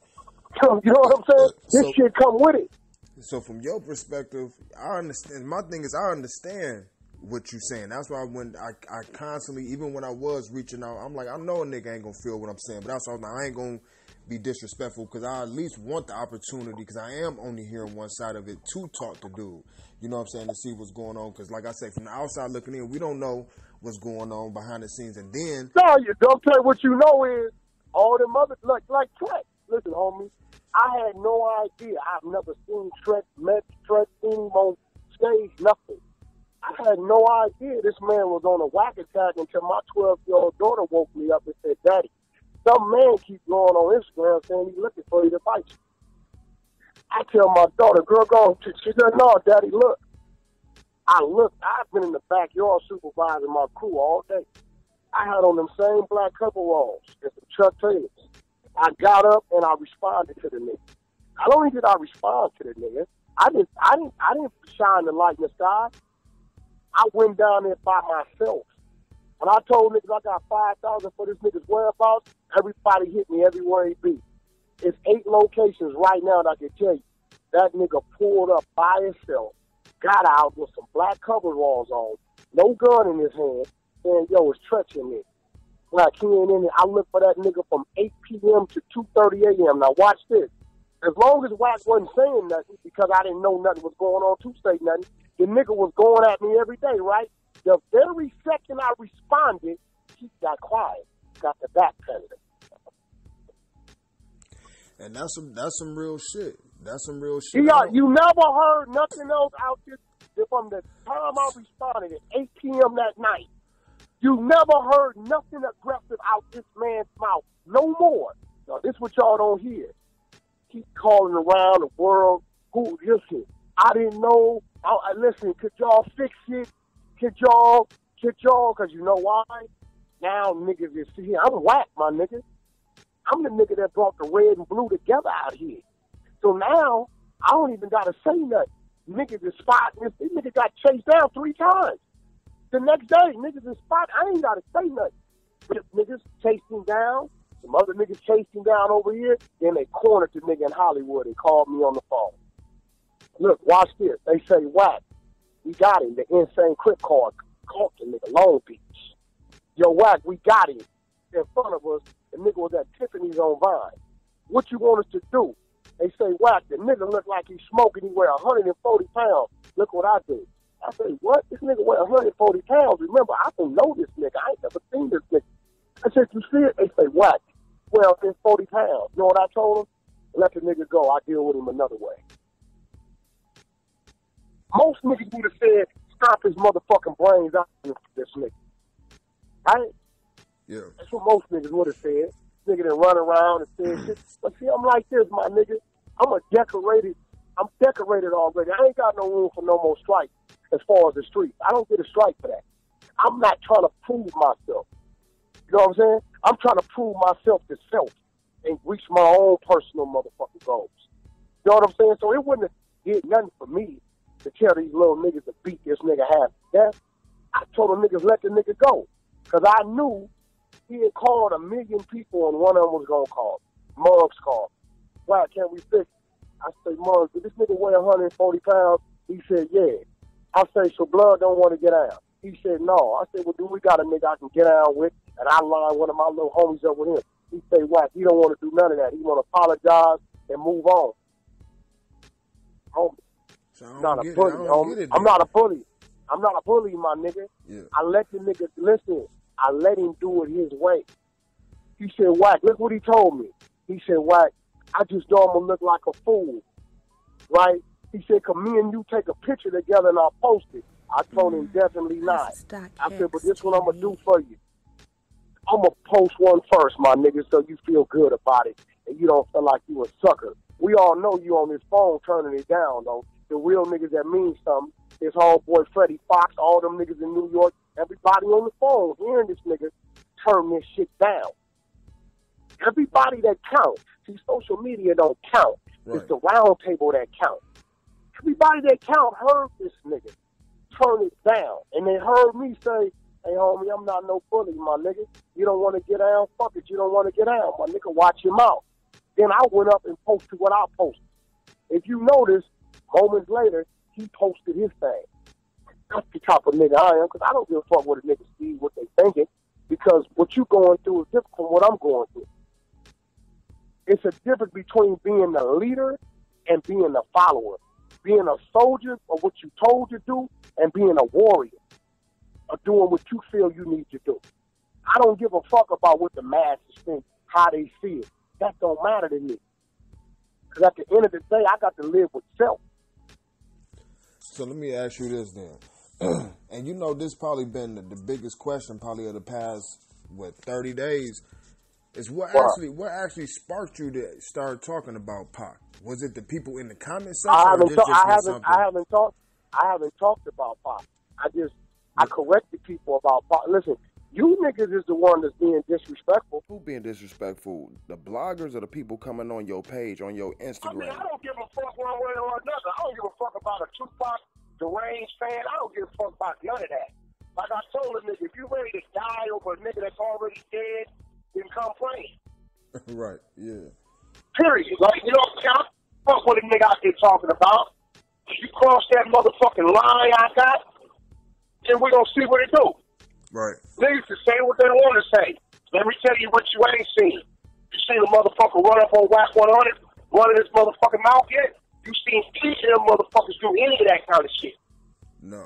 You know what I'm saying? This shit come with it. So from your perspective, I understand. My thing is, I understand what you're saying. That's why when I constantly, even when I was reaching out, I'm like, I know a nigga ain't gonna feel what I'm saying, but that's why I'm like, I ain't gonna be disrespectful because I at least want the opportunity because I am only hearing one side of it to talk to dude. You know what I'm saying? To see what's going on because, like I say, from the outside looking in, we don't know what's going on behind the scenes. And then, no, you don't tell what you know is all them other like Treach. Listen, homie, I had no idea. I've never seen Treach, met Treach, seen him on stage, nothing. I had no idea this man was on a whack attack until my 12-year-old daughter woke me up and said, Daddy, some man keeps going on Instagram saying he's looking for you to fight you. I tell my daughter, girl, go. She said, no, Daddy, look. I looked. I've been in the backyard supervising my crew all day. I had on them same black coveralls and some Chuck Taylors. I got up and I responded to the nigga. Not only did I respond to the nigga, I didn't shine the light in the sky. I went down there by myself. When I told niggas I got 5,000 for this nigga's whereabouts, everybody hit me everywhere he be. It's 8 locations right now that I can tell you. That nigga pulled up by himself, got out with some black coveralls on, no gun in his hand, saying, yo, it's Treach in there. Like, he ain't in there. I looked for that nigga from 8 p.m. to 2:30 a.m. Now, watch this. As long as Wack wasn't saying nothing, because I didn't know nothing was going on to say nothing, the nigga was going at me every day, right? The very second I responded, he got quiet, got the backpedaling. and that's some real shit. That's some real shit. You never heard nothing else out there from the time I responded at 8 p.m. that night. You never heard nothing aggressive out this man's mouth. No more. Now, this is what y'all don't hear. Keep calling around the world. Who, listen, I didn't know. Listen, could y'all fix it? Could y'all? Because you know why? Now niggas is here. I'm Wack, my nigga. I'm the nigga that brought the red and blue together out here. So now, I don't even got to say nothing. Niggas is spotting this. This nigga got chased down 3 times. The next day, niggas is spotting. I ain't got to say nothing. But niggas chased him down. Some other niggas chased him down over here. Then they cornered the nigga in Hollywood and called me on the phone. Look, watch this. They say, Wack, we got him. The insane Crip caught the nigga, Long Beach. Yo, Wack, we got him. In front of us, the nigga was at Tiffany's on Vine. What you want us to do? They say, Wack, the nigga look like he's smoking. He weigh 140 pounds. Look what I do. I say, what? This nigga weigh 140 pounds. Remember, I don't know this nigga. I ain't never seen this nigga. I said, you see it? They say, Wack, well, it's 40 pounds. You know what I told him? Let the nigga go. I deal with him another way. Most niggas would have said, stop his motherfucking brains out of this nigga. Right? Yeah. That's what most niggas would have said. Nigga that run around and say shit. But see, I'm like this, my nigga. I'm decorated already. I ain't got no room for no more strikes as far as the streets. I don't get a strike for that. I'm not trying to prove myself. You know what I'm saying? I'm trying to prove myself to self and reach my own personal motherfucking goals. You know what I'm saying? So it wouldn't have did nothing for me to tell these little niggas to beat this nigga half to death. I told them niggas let the nigga go. Because I knew he had called 1 million people and one of them was going to call. Muggs car. Why can't we fix it? I say, Muggs, did this nigga weigh 140 pounds? He said, yeah. I say, so Blood don't want to get out. He said, no. I said, well, do we got a nigga I can get out with? And I line one of my little homies up with him. He say, Wack, he don't want to do none of that. He want to apologize and move on. Homie. So I'm not a bully, homie. I'm not a bully. I'm not a bully, my nigga. Yeah. I let the nigga, listen, I let him do it his way. He said, Wack, look what he told me. He said, Wack, I just know I'm going to look like a fool, right? He said, "Cause me and you take a picture together and I'll post it." I told him, definitely not. I said, but this what I'm going to do for you. I'm going to post one first, my nigga, so you feel good about it and you don't feel like you a sucker. We all know you on this phone turning it down, though. The real niggas that mean something, his homeboy Freddie Fox, all them niggas in New York, everybody on the phone hearing this nigga turn this shit down. Everybody that counts. See, social media don't count. Right. It's the round table that counts. Everybody that count heard this nigga turn it down. And they heard me say, hey, homie, I'm not no bully, my nigga. You don't want to get down? Fuck it, you don't want to get down. My nigga, watch him out. Then I went up and posted what I posted. If you notice, moments later, he posted his thing. That's the type of nigga I am, because I don't give a fuck what a nigga see, what they thinking, because what you going through is different from what I'm going through. It's a difference between being a leader and being a follower. Being a soldier of what you told to do and being a warrior of doing what you feel you need to do. I don't give a fuck about what the masses think, how they see it. That don't matter to me. Because at the end of the day, I got to live with self. So let me ask you this then. And you know this probably been the biggest question probably of the past, 30 days, is what actually sparked you to start talking about Pac? Was it the people in the comment section? I haven't talked about Pac. I corrected people about Pac. Listen, you niggas is the one that's being disrespectful. Who being disrespectful? The bloggers or the people coming on your page, on your Instagram? I mean, I don't give a fuck one way or another. I don't give a fuck about a Tupac deranged fan. I don't give a fuck about none of that. Like I told a nigga, if you ready to die over a nigga that's already dead, then come play. Right, yeah. Period. Like, you know what I'm saying? Fuck what a nigga out there talking about. If you cross that motherfucking line I got, then we gonna see what it do. Right. Niggas can say what they want to say. Let me tell you what you ain't seen. You seen a motherfucker run up on Wack100, running his motherfucking mouth yet? You seen each of them motherfuckers do any of that kind of shit? No.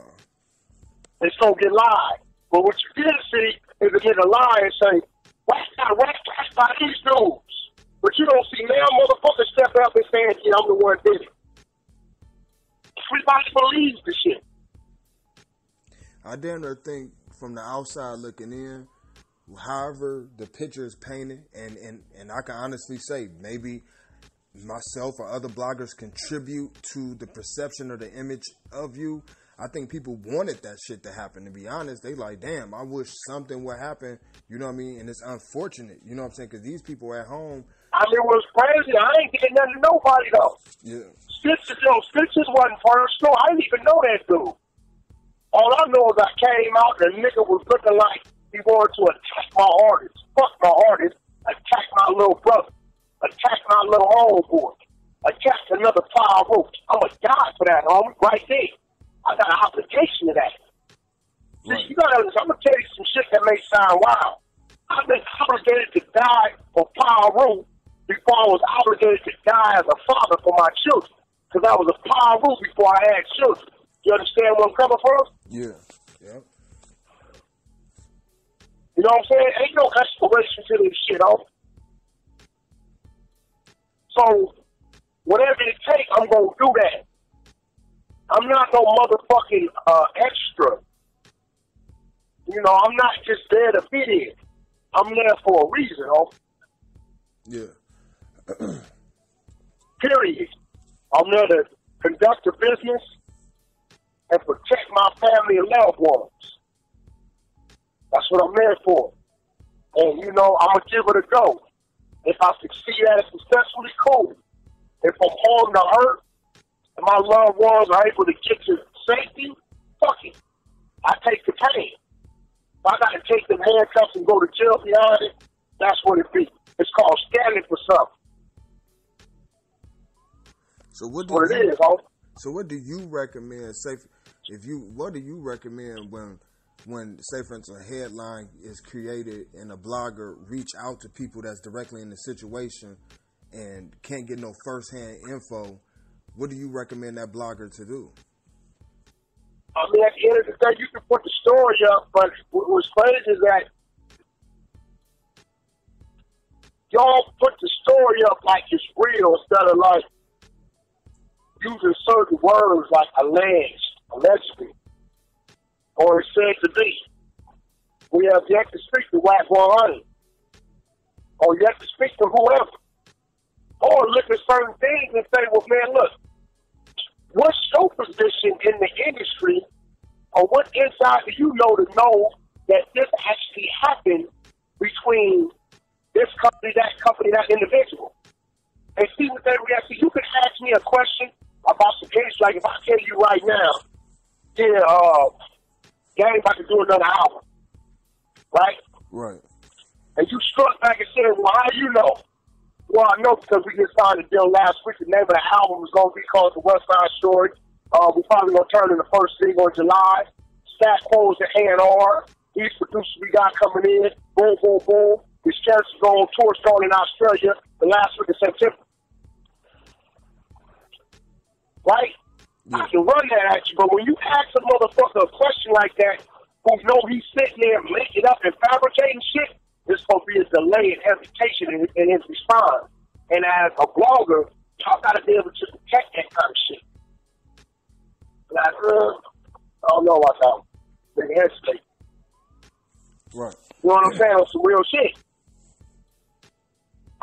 It's gonna get live. But what you did see is a nigga lie and say, Wack got by these dudes. But you don't see now motherfuckers step up and saying, yeah, I'm the one that did it. Everybody believes the shit. I damn near think from the outside looking in, however the picture is painted, and I can honestly say maybe myself or other bloggers contribute to the perception or the image of you. I think people wanted that shit to happen, to be honest. They like, damn, I wish something would happen, you know what I mean? And it's unfortunate, you know what I'm saying? Because these people at home. I mean, it was crazy. I ain't getting nothing to nobody, though. Yeah. Stitches wasn't personal. I didn't even know that dude. All I know is I came out and the nigga was looking like he wanted to attack my artist. Fuck my artist. Attack my little brother. Attack my little homeboy. Attack another Power Roach. I'm a die for that, homie, right there. I got an obligation to that. Right. See, you gotta understand, I'm gonna tell you some shit that may sound wild. I've been obligated to die for Power Root before I was obligated to die as a father for my children. Because I was a Power Root before I had children. You understand where I'm coming from? Yeah. Yeah. You know what I'm saying? Ain't no exploration to this shit, homie. So, whatever it takes, I'm gonna do that. I'm not no motherfucking extra. You know, I'm not just there to fit in. I'm there for a reason, homie. Yeah. Period. I'm there to conduct a business and protect my family and loved ones. That's what I'm there for. And, you know, I'm going to give it a go. If I succeed at it successfully, cool. If I'm harmed or hurt, and my loved ones are able to get to safety, fuck it. I take the pain. If I got to take them handcuffs and go to jail behind it, that's what it be. It's called standing for something. So what do what it is, homie. So what do you recommend? What do you recommend when say for instance a headline is created and a blogger reach out to people that's directly in the situation and can't get no firsthand info? What do you recommend that blogger to do? I mean, at the end of the day, you can put the story up, but what's crazy is that y'all put the story up like it's real instead of like using certain words like allegedly, or it's said to be. We have yet to speak to Wack100, or yet to speak to whoever, or look at certain things and say, well, man, look, what's your position in the industry, or what insight do you know to know that this actually happened between this company, that individual? And see what they react to. You can ask me a question about some case, like if I tell you right now, Game about to do another album, right? Right. And you struck back and said, well, how do you know? Well, I know because we just signed a deal last week. The name of the album is going to be called The West Side Story. We're probably going to turn in the first single in July. Stat Quo's the A&R. These producers we got coming in. Boom, boom, boom. This church is on tour starting in Australia the last week of September. Right? I can run that at you, but when you ask a motherfucker a question like that, who know he's sitting there making up and fabricating shit, there's supposed to be a delay and hesitation in his response. And as a blogger, y'all got to be able to detect that kind of shit. Like, I don't know about that. They hesitate. Right. You know what I'm saying? On some real shit.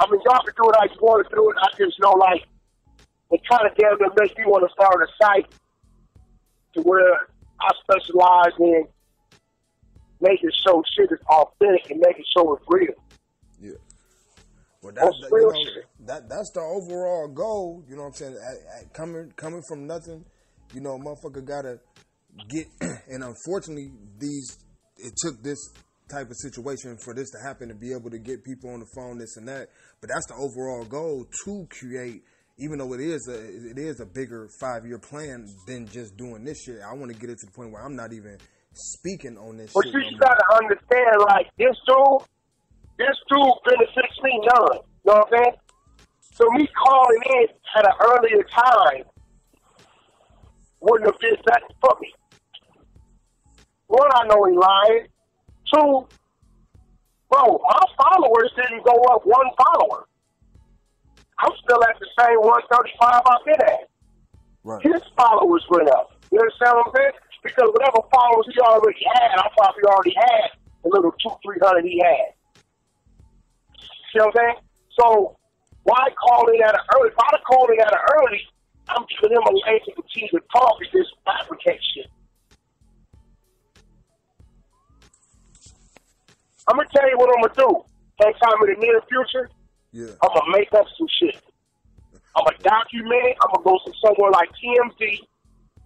I mean, y'all can do it how you want to do it. I just know, like, it kind of damn near makes me want to start a site to where I specialize in making sure shit is authentic and making sure it's real. Yeah. Well, that's the overall goal. You know what I'm saying? Coming from nothing, you know, motherfucker gotta get. And unfortunately, it took this type of situation for this to happen to be able to get people on the phone, this and that. But that's the overall goal, to create. Even though it is a bigger 5-year plan than just doing this shit, I want to get it to the point where I'm not even speaking on this shit. But you gotta understand, like, this dude benefits me none. You know what I'm saying? So me calling in at an earlier time wouldn't have been better for me. One, I know he lying. Two, bro, my followers didn't go up one follower. I'm still at the same 135 I've been at. Right. His followers went up. You understand what I'm saying? Because whatever followers he already had, I probably already had the little 200-300 he had. See what I'm saying? So why call it at an early? If I'd have called it at an early, I'm giving him a lane to continue to talk and just fabricate shit. I'm gonna tell you what I'm gonna do. Sometime in the near future. Yeah. I'm going to make up some shit. I'm going to document it. I'm going to go somewhere like TMZ.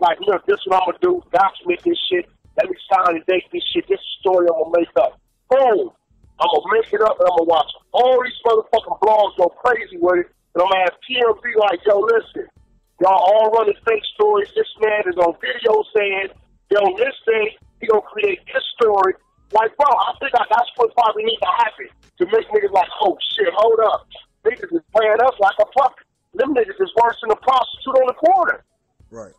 Like, look, this is what I'm going to do. Document this shit. Let me sign and date this shit. This is the story I'm going to make up. Boom. I'm going to make it up and I'm going to watch all these motherfucking blogs go crazy with it. And I'm going to have TMZ like, yo, listen. Y'all all running fake stories. This man is on video saying, yo, this thing, he going to create this story. Like, bro, I think that's what probably needs to happen. To make niggas like, oh shit, hold up. Niggas is playing us like a puppet. Them niggas is worse than a prostitute on the corner. Right.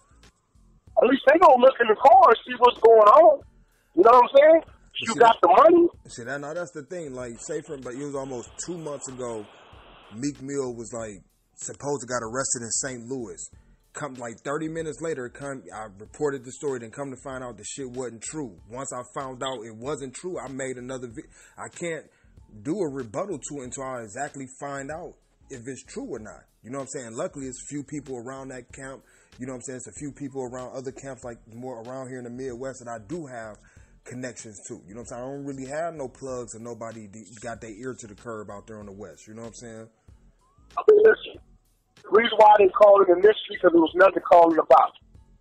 At least they gonna look in the car and see what's going on. You know what I'm saying? You got the money. See, that's the thing. Like, but it was almost 2 months ago, Meek Mill was like, supposed to got arrested in St. Louis. Come like 30 minutes later, I reported the story, then come to find out the shit wasn't true. Once I found out it wasn't true, I made another video. I can't do a rebuttal to it until I exactly find out if it's true or not. You know what I'm saying? Luckily, it's a few people around that camp. You know what I'm saying? It's a few people around other camps, like more around here in the Midwest, that I do have connections to. You know what I'm saying? I don't really have no plugs or nobody got their ear to the curb out there on the West. You know what I'm saying? I mean, listen, the reason why they call it a mystery because there was nothing calling about.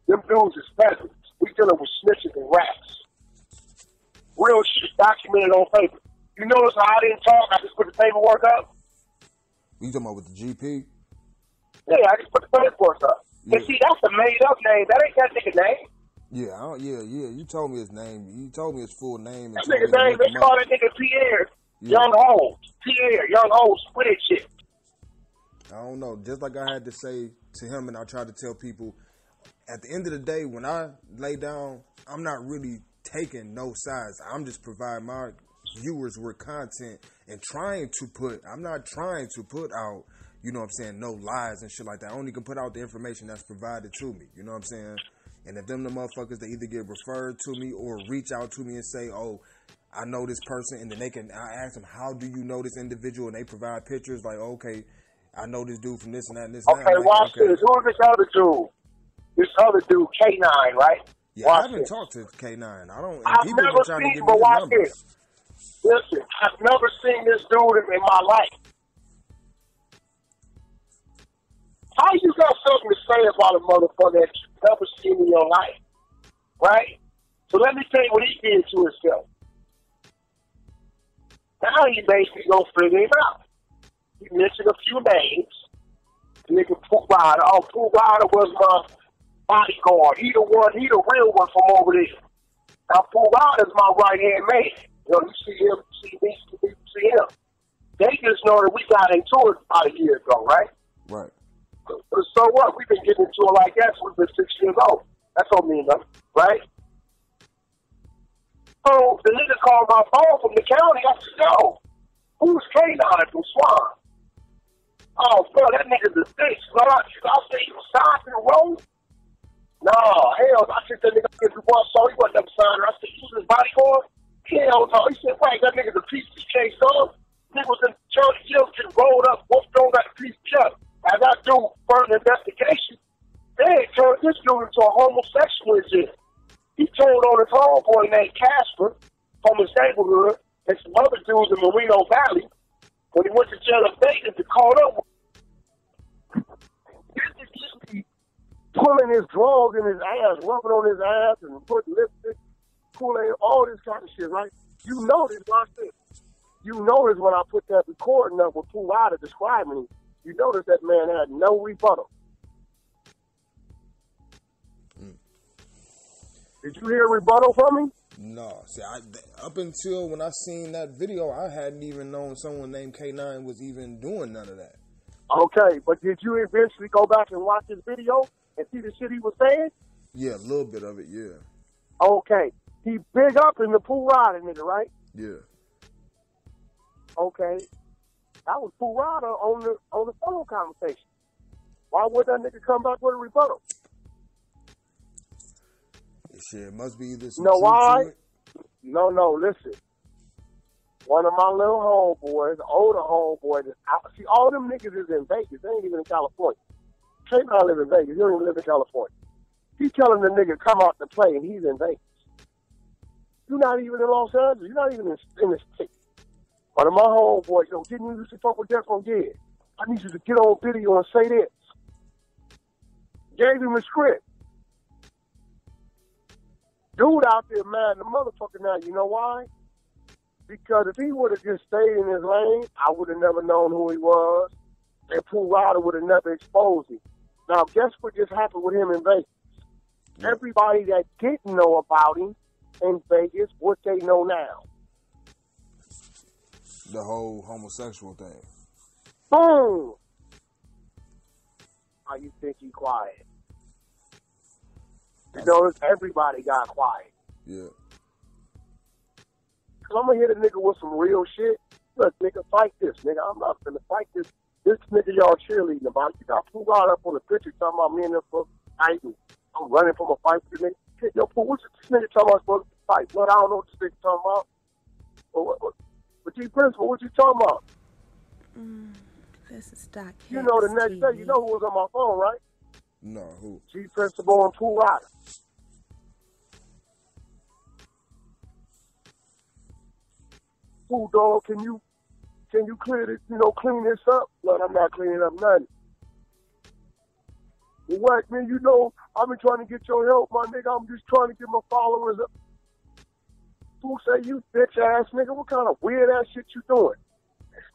Them dudes is peasants. We dealing with snitches and rats. Real shit documented on paper. You notice how I didn't talk? I just put the paperwork up. You talking about with the GP? Yeah, I just put the passports up. Yeah. And see, that's a made-up name. That ain't that nigga name. Yeah, yeah. You told me his name. You told me his full name. That nigga name, they call that nigga Pierre. Yeah. Young Holmes. Pierre, Young Holmes, split shit. I don't know. Just like I had to say to him, and I tried to tell people, at the end of the day, when I lay down, I'm not really taking no sides. I'm just providing my viewers with content and I'm not trying to put out, you know what I'm saying, no lies and shit like that. I only can put out the information that's provided to me. You know what I'm saying? And if them the motherfuckers, they either get referred to me or reach out to me and say, oh, I know this person, and then I ask them, how do you know this individual? And they provide pictures like, okay, I know this dude from this and that and this and that. Okay, watch this. Who is this other dude? This other dude, K9, right? Yeah, I haven't talked to K9. I've never seen him, but watch this. Listen, I've never seen this dude in my life. How you got something to say about a motherfucker that you've never seen in your life? Right? So let me tell you what he did to himself. Now he basically gonna figure him out. He mentioned a few names. The nigga Pooh Rider. Oh, Pooh Rider was my bodyguard. He the real one from over there. Now Pooh Rider's my right-hand man. You know, you see him, you see me, you see him. They just know that we got into it about a year ago, right? Right. So what? We've been getting into it like that since we've been 6 years old. That's all me, nothing, right? So the nigga called my phone from the county. I said, yo, who's K9 from Swan? Oh, bro, that nigga's a bitch. So I said, he was signed to the road? No, hell, I said that nigga, if you want, so he wasn't never signed. I said, he was his bodyguard? Hell no. He said, wait, that nigga's a piece of shit, son. Nigga was in church, just rolled up, whooped on that piece of shit. As I do further investigation, they turned this dude into a homosexual agent. He told on his homeboy named Casper from his neighborhood and some other dudes in Maino Valley when he went to jail in Vegas to call up. He pulling his drawers in his ass, rubbing on his ass, and putting lipstick, Kool-Aid, all this kind of shit, right? You notice, watch this. You notice when I put that recording up with Pooh Rider describing him, you notice that man had no rebuttal. Did you hear a rebuttal from him? No. See, up until when I seen that video, I hadn't even known someone named K9 was even doing none of that. Okay, but did you eventually go back and watch his video and see the shit he was saying? Yeah, a little bit of it, yeah. Okay. He big up in the Pooh Rider nigga, right? Yeah. Okay. That was Pooh Rider on the phone conversation. Why would that nigga come back with a rebuttal? Shit, it must be either some You know why? to it. No, listen. One of my little homeboys, older homeboy, see, all them niggas is in Vegas. They ain't even in California. K9 live in Vegas. He don't even live in California. He's telling the nigga come out to play, and he's in Vegas. You're not even in Los Angeles. You're not even in the state. One of my homeboys, didn't you used to fuck with Jeff on Dead? I need you to get on video and say this. Gave him a script. Dude out there mad the motherfucker now. You know why? Because if he would have just stayed in his lane, I would have never known who he was. And Pooh Rider would have never exposed him. Now, guess what just happened with him in Vegas? Everybody that didn't know about him in Vegas, what they know now. The whole homosexual thing. Boom! How you think he quiet? You notice everybody got quiet. Yeah. Cause I'm gonna hit a nigga with some real shit. Look, nigga, fight this, nigga. I'm not gonna fight this. This nigga y'all cheerleading about. You got Pooh Rider up on the picture talking about me and them for fighting. I'm running from a fight with this nigga. Yo, Pooh, what's this nigga talking about supposed to fight? But I don't know what this nigga talking about. But G Principal, what you talking about? This is DocHicksTv. You know the next day, you know who was on my phone, right? No, who? G Principal and Pooh Rider. Pooh, dog, can you clear this, clean this up? Look, I'm not cleaning up nothing. Well, Wack, man, I've been trying to get your help, my nigga. I'm just trying to get my followers up. Pooh say, you bitch ass nigga, what kind of weird ass shit you doing?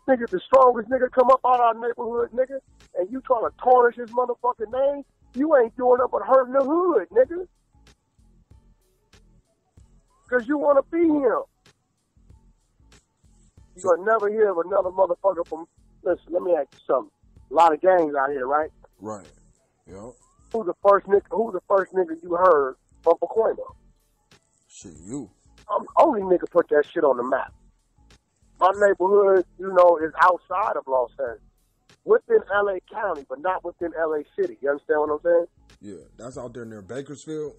Nigga, the strongest nigga come up out of our neighborhood, nigga, and you trying to tarnish his motherfucking name, you ain't doing nothing but hurting the hood, nigga. Because you want to be him. You'll never hear of another motherfucker from, listen, let me ask you something. A lot of gangs out here, right? Right. Yep. Who's the first nigga you heard from Pacoima? Shit, you. I'm the only nigga put that shit on the map. My neighborhood, you know, is outside of Los Angeles. Within L.A. County, but not within L.A. City. You understand what I'm saying? Yeah. That's out there near Bakersfield?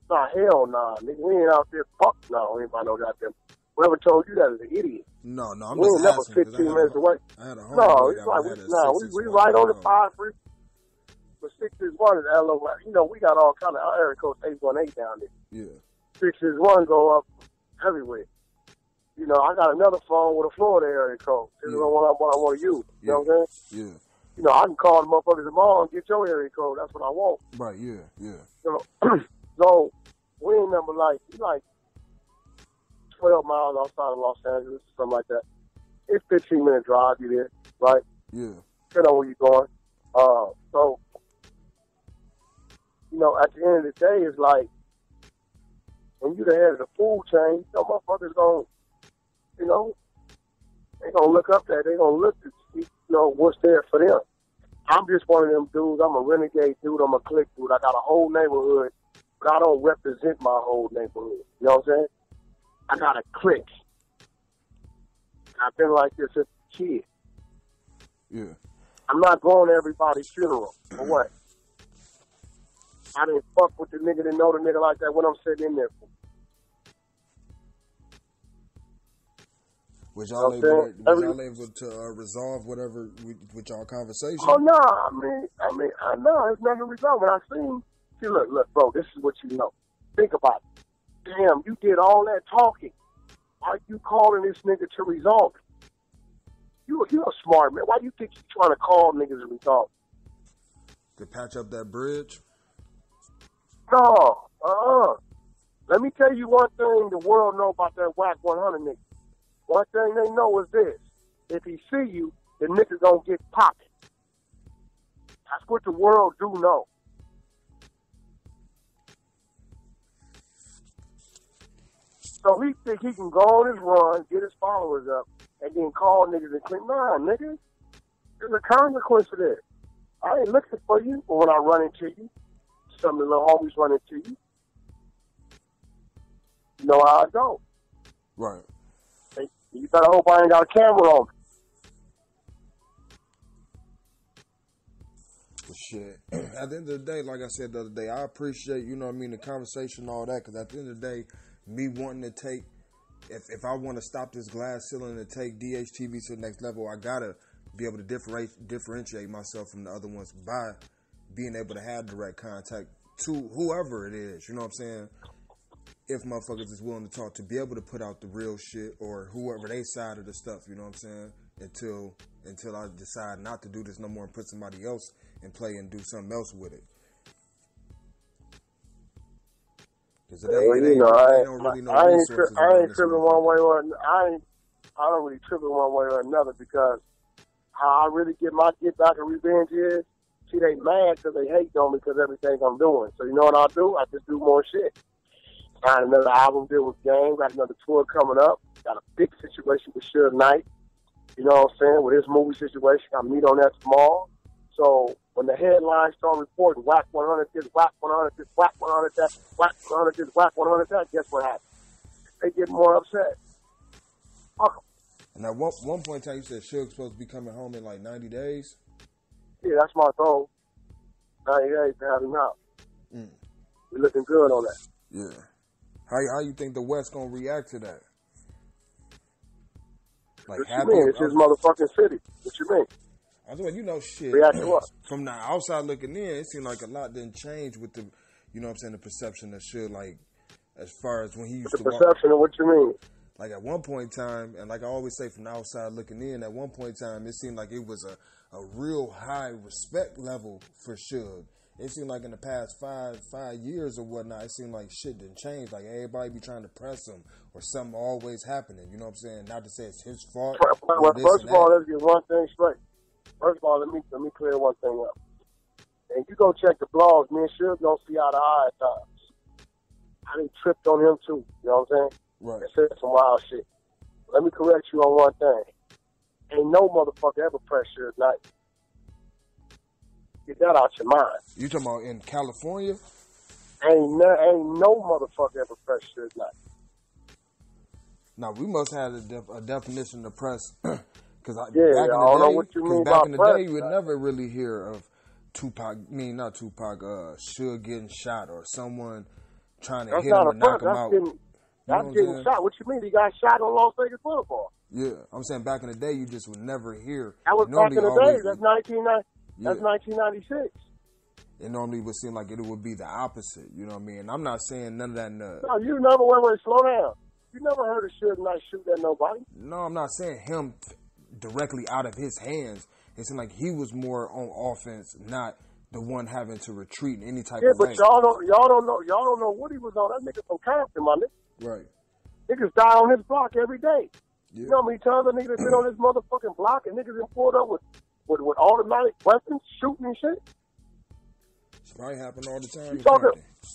Nah, hell nah. Nigga, we ain't out there. Fuck no. Anybody know goddamn. Whoever told you that is an idiot. No, I'm we just asking. We ain't never 15 minutes away. I had a No, it's like, we right on the 5-3. But 661 is LO. You know, we got all kind of area codes 818 down there. Yeah. 661 go up everywhere. You know, I got another phone with a Florida area code. This is the one I want to use. You know what I'm saying? Yeah. You know, I can call the motherfuckers tomorrow and get your area code. That's what I want. Right, yeah. So we ain't number like 12 miles outside of Los Angeles, something like that. It's 15-minute drive, you there, right? Yeah. Depending on where you're going. So, you know, at the end of the day, it's like, when you the head of the food chain, you know, motherfuckers gonna, you know, they gonna look up there. They gonna look to see, you know, what's there for them. I'm just one of them dudes. I'm a renegade dude. I'm a clique dude. I got a whole neighborhood, but I don't represent my whole neighborhood. You know what I'm saying? I got a clique. I've been like this since a kid. Yeah. I'm not going to everybody's funeral. For what? I didn't fuck with the nigga that know the nigga like that when I'm sitting in there. Was y'all able to resolve whatever with y'all conversation? Oh no, I mean, no, it's nothing to resolve. When I see, look, bro, this is what you know. Think about it. Damn, you did all that talking. Why are you calling this nigga to resolve it? You a smart man. Why do you think you trying to call niggas to resolve it? To patch up that bridge? No, Let me tell you one thing the world know about that Wack100 nigga. One thing they know is this. If he see you, the nigga gonna get popped. That's what the world do know. So he think he can go on his run, get his followers up, and then call niggas and clean. Nah, nigga. There's a consequence for this. I ain't looking for you, but when I run into you, some of the little homies run into you, you know how I go. Right. Hey, you better hope I ain't got a camera on me. Shit. At the end of the day, like I said the other day, I appreciate, you know what I mean, the conversation and all that, because at the end of the day, me wanting to take, if I want to stop this glass ceiling and take DocHicks to the next level, I got to be able to differentiate myself from the other ones by being able to have direct contact to whoever it is, you know what I'm saying? If motherfuckers is willing to talk, to be able to put out the real shit or whoever they side of the stuff, you know what I'm saying? Until I decide not to do this no more and put somebody else in play and do something else with it. I ain't tripping one way or another. I don't really tripping one way or another, because how I really get back and revenge is, see, they mad because they hate on me because everything I'm doing. So you know what I do? I just do more shit. Got another album deal with Game. Got another tour coming up. Got a big situation with Suge Knight. You know what I'm saying? With his movie situation, I meet on that tomorrow. So when the headlines start reporting Wack100 this, Wack100 this, Wack100 that, Wack100 this, Wack100 that, guess what happens? They get more upset. Fuck them. And at one point in time, you said Suge's supposed to be coming home in like 90 days? Yeah, that's my goal. 90 days to have him out. We're looking good on that. Yeah. How you think the West gonna react to that? Like, what you mean? It's his motherfucking city. What you mean? I was like, you know, shit. React to what? From the outside looking in, it seemed like a lot didn't change with the, you know what I'm saying, the perception of shit, like, as far as when he used to walk. The perception of what you mean? Like, at one point in time, and like I always say from the outside looking in, at one point in time, it seemed like it was a real high respect level for Suge. it seemed like in the past five years or whatnot, it seemed like shit didn't change. Like everybody be trying to press him or something always happening. You know what I'm saying? Not to say it's his fault. Well, first of all, let's get one thing straight. First of all, let me clear one thing up. And you go check the blogs, me and Suge don't see eye to eye at times. I done tripped on him too. You know what I'm saying? Right. And said some wild shit. Let me correct you on one thing. Ain't no motherfucker ever pressed Suge Knight. Get that out your mind. You talking about in California? Ain't no motherfucker ever pressed Suge Knight. Now we must have a definition of press, because I don't know what you mean by back in the press, day, you would never really hear of Tupac. Suge getting shot or someone trying to hit him and knock him out. That's getting shot. What you mean? He got shot on Las Vegas Boulevard. Yeah, I'm saying back in the day, you just would never hear. That was back in the day. That's 1996. It normally would seem like it would be the opposite. You know what I mean? I'm not saying none of that. No, you never wait, slow down. You never heard of Suge Knight shoot at nobody. No, I'm not saying him directly out of his hands. It seemed like he was more on offense, not the one having to retreat in any type of way. Yeah, but y'all don't know what he was on. That nigga from Compton, my nigga. Right. Niggas die on his block every day. Yeah. You know how many times a nigga been on this motherfucking block and niggas been pulled up with automatic weapons, shooting and shit? It's probably happen all the time.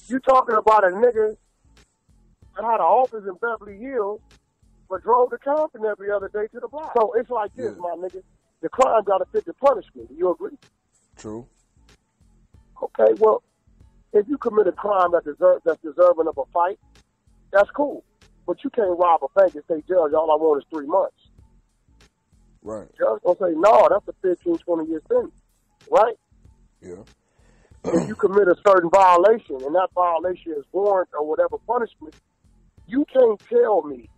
You talking about a nigga that had an office in Beverly Hills but drove to Compton every other day to the block. So it's like this, my nigga. The crime got to fit the punishment. Do you agree? True. Okay, well, if you commit a crime that's deserving of a fight, that's cool. But you can't rob a bank and say, Judge, all I want is 3 months. Right. Judge gonna say, no, that's a 15, 20-year sentence. Right? Yeah. If you commit a certain violation and that violation is warrant or whatever punishment, you can't tell me,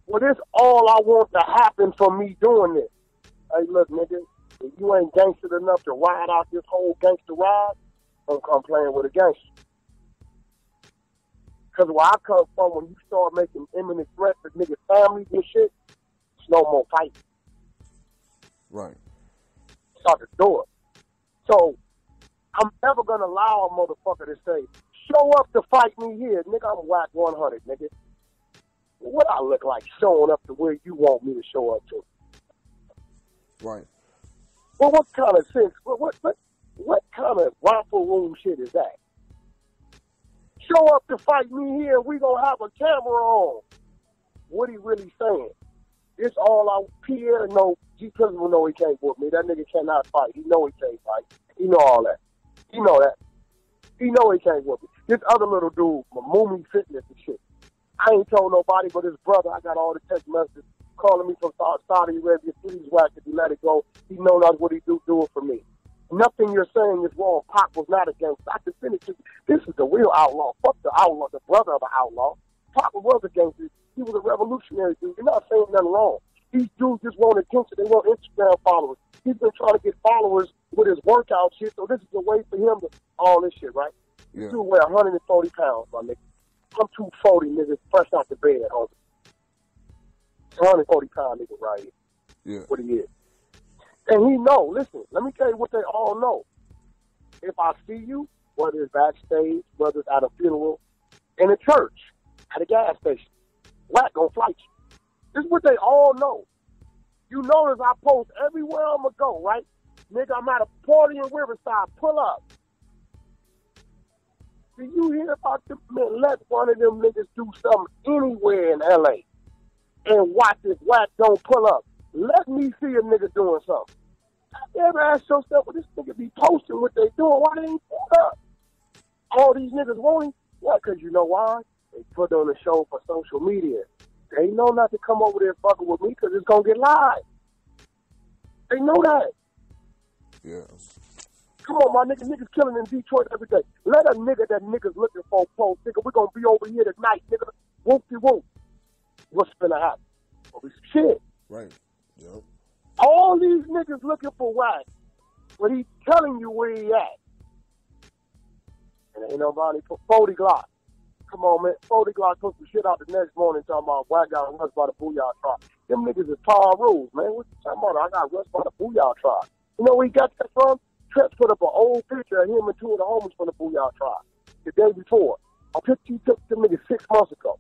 well, this all I want to happen for me doing this. Hey, look, nigga, if you ain't gangster enough to ride out this whole gangster ride, don't come playing with a gangster. Because where I come from, when you start making imminent threats to niggas' families and shit, it's no more fighting. Right. It's out the door. So, I'm never going to allow a motherfucker to say, show up to fight me here. Nigga, I'm Wack100, nigga. What I look like showing up to where you want me to show up to? Right. Well, what kind of sense, what kind of rifle room shit is that? Show up to fight me here, we gonna have a camera on. What he really saying? It's all out. Pierre know, G Principal know he can't whoop me. That nigga cannot fight. He know he can't fight. He know all that. He know that. He know he can't whoop me. This other little dude, Mummy Fitness and shit. I ain't told nobody but his brother. I got all the text messages calling me from Saudi Arabia. Please, Wack, if you let it go. He know not what he do it for me. Nothing you're saying is wrong. Pac was not a gangster. I can finish it. This is the real outlaw. Fuck the outlaw, the brother of an outlaw. Pac was a gangster. He was a revolutionary dude. You're not saying nothing wrong. These dudes just want attention. They want Instagram followers. He's been trying to get followers with his workout shit, so this is a way for him to all this shit, right? Yeah. This dude weigh 140 pounds, my nigga. I'm 240, nigga, fresh out the bed, homie. 140 pound nigga right here. Yeah. What he is. And he know, listen, let me tell you what they all know. If I see you, whether it's backstage, whether it's at a funeral, in a church, at a gas station, Wack gonna flight you. This is what they all know. You notice I post everywhere I'm gonna go, right? Nigga, I'm at a party in Riverside, pull up. Do you hear about them? Man, let one of them niggas do something anywhere in LA and watch this Wack don't pull up. Let me see a nigga doing something. You ever ask yourself, well, this nigga be posting what they doing? Why they ain't pulled up? All these niggas want him? What? Because you know why? They put on a show for social media. They know not to come over there fucking with me because it's going to get live. They know that. Yeah. Come on, my nigga. Niggas killing in Detroit every day. Let a nigga that niggas looking for post. Nigga, we're going to be over here tonight, nigga. Whoop-de-whoop. What's finna happen? Gonna be some shit. Right. Yep. All these niggas looking for Wack, but he telling you where he at. And ain't nobody put 40 Glock. Come on, man. 40 Glock took some shit out the next morning talking about Wack got rushed by the Booyah Tribe. Them niggas is Paul Rules, man. What you talking about? I got rushed by the Booyah Tribe. You know where he got that from? Treach put up an old picture of him and two of the homies from the Booyah Tribe the day before. A picture he took them niggas 6 months ago.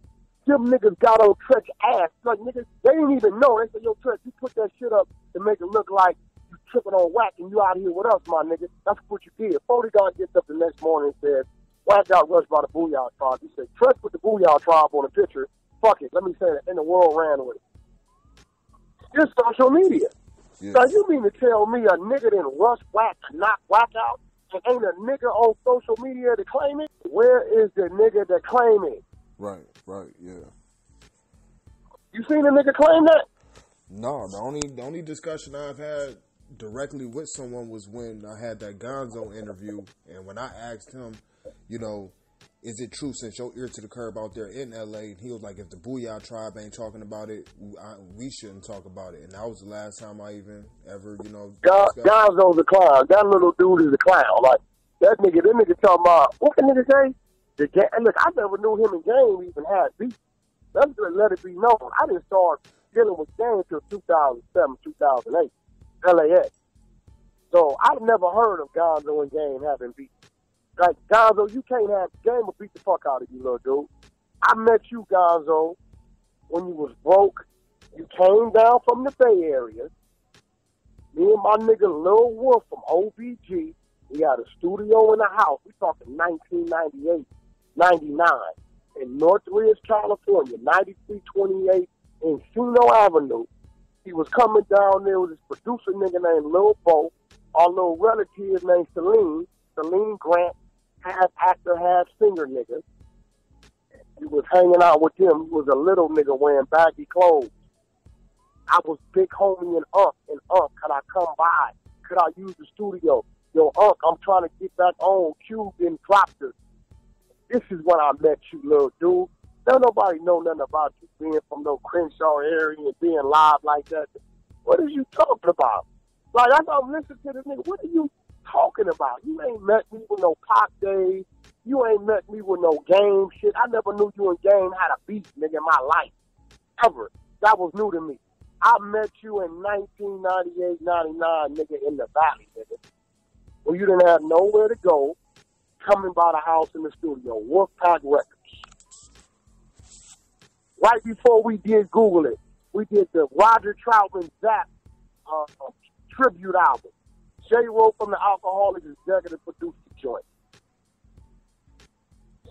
Them niggas got on Treach ass. Like, niggas, they didn't even know. They said, yo, Treach, you put that shit up to make it look like you tripping on Wack and you out here with us, my nigga. That's what you did. Bodyguard gets up the next morning and says, Wack got rushed by the Booyah Tribe. He said, Treach put the Booyah Tribe on the picture. Fuck it. Let me say it. And the world ran with it. It's social media. Yeah. So you mean to tell me a nigga didn't rush Wack to knock Wack out? And ain't a nigga on social media to claim it? Where is the nigga that claim it? Right, yeah. You seen a nigga claim that? No, the only discussion I've had directly with someone was when I had that Gonzoe interview, and when I asked him, you know, is it true since your ear to the curb out there in LA? And he was like, if the Booyah Tribe ain't talking about it, we shouldn't talk about it. And that was the last time I even ever, you know. Gonzoe's a clown. That little dude is a clown. Like, that nigga talking about, what the nigga say? Look, I never knew him and Game even had beef. Let's just let it be known. I didn't start dealing with Game until 2007, 2008, LAX. So I've never heard of Gonzoe and Game having beef. Like, Gonzoe, you can't have Game will beat the fuck out of you, little dude. I met you, Gonzoe, when you was broke. You came down from the Bay Area. Me and my nigga Lil Wolf from OBG, we had a studio in the house. We talking 1998, 99 in Northridge, California, 9328 Encino Avenue. He was coming down there with his producer nigga named Lil Bo, our little relative named Celine Grant, half actor, half singer nigga. He was hanging out with him. He was a little nigga wearing baggy clothes. I was big homie in Unc. Could I come by? Could I use the studio? Yo, Unc, I'm trying to get back on. Cube and dropped her. This is when I met you, little dude. Don't nobody know nothing about you being from no Crenshaw area and being live like that. What are you talking about? Like, I thought, listen to this nigga. What are you talking about? You ain't met me with no Pac days. You ain't met me with no Game shit. I never knew you and Game had a beef, nigga, in my life. Ever. That was new to me. I met you in 1998, 99, nigga, in the Valley, nigga. When you didn't have nowhere to go, coming by the house in the studio, Wolfpack Records. Right before we did Google It, we did the Roger Troutman Zap tribute album. J-Ro from the Alcoholics executive produced the joint.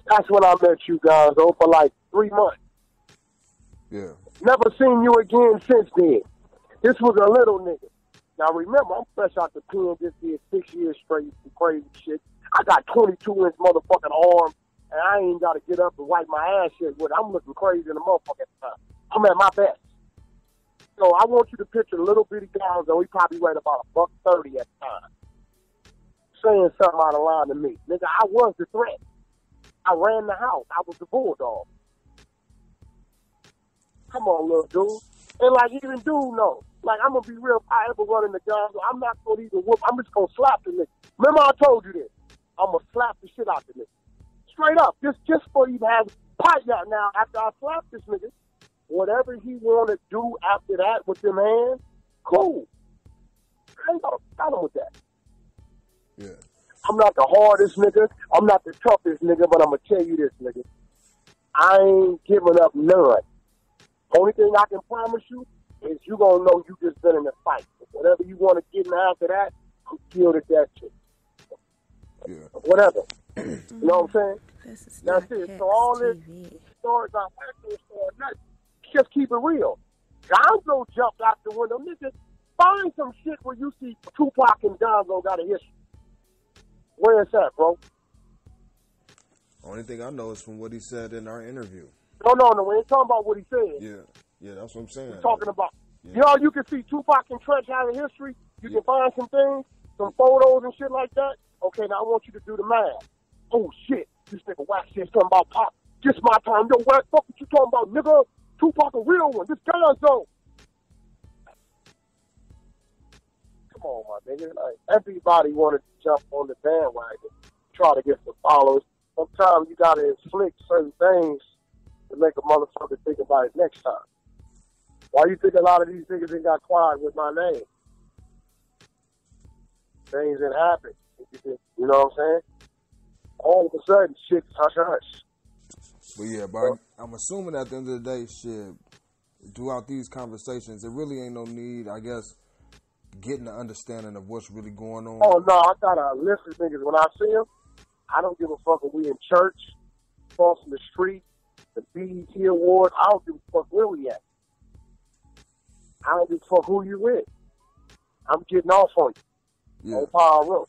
That's when I met you guys, for like 3 months. Yeah. Never seen you again since then. This was a little nigga. Now remember, I'm fresh out the pen, just did 6 years straight, some crazy shit. I got 22-inch motherfucking arm, and I ain't got to get up and wipe my ass shit with it. I'm looking crazy in the motherfucking time. I'm at my best. So I want you to picture little bitty Gonzoe. He probably weighed about $130 at the time. Saying something out of line to me. Nigga, I was the threat. I ran the house. I was the bulldog. Come on, little dude. And like even dude knows. Like, I'm going to be real. If I ever run into Gonzoe, I'm not going to even whoop. I'm just going to slap the nigga. Remember I told you this. I'm going to slap the shit out the nigga. Straight up. Just for you to have pipe out now. After I slap this nigga, whatever he want to do after that with them hands, cool. I ain't got a problem with that. Yeah. I'm not the hardest nigga. I'm not the toughest nigga, but I'm going to tell you this, nigga. I ain't giving up none. Only thing I can promise you is you going to know you just been in a fight. Whatever you want to get in after that, I'm killed at that shit. Yeah. Whatever. You know what I'm saying? That's it. So all this TV. stories on actual stories, just keep it real. Gonzoe jumped out the window. Nigga, find some shit where you see Tupac and Gonzoe got a history. Where is that, bro? Only thing I know is from what he said in our interview. No, we ain't talking about what he said. Yeah, that's what I'm saying. We're talking about, you know, you can see Tupac and Treach have a history. You can find some things, some photos and shit like that. Okay, now I want you to do the math. Oh, shit. This nigga Wack said something about Pop. Just my time. Yo, what the fuck what you talking about, nigga? Tupac a real one. This Gonzoe. Come on, my nigga. Like, everybody wanted to jump on the bandwagon, try to get some followers. Sometimes you got to inflict certain things to make a motherfucker think about it next time. Why you think a lot of these niggas ain't got quiet with my name? things that happen. You know what I'm saying? All of a sudden, shit, hush. But yeah, but I'm assuming at the end of the day, shit, throughout these conversations, there really ain't no need, I guess, getting the understanding of what's really going on. Oh, no, I got a list of niggas. When I see them, I don't give a fuck if we in church, crossing the street, the BET Awards. I don't give a fuck where we at. I don't give a fuck who you with. I'm getting off on you. On Power Road.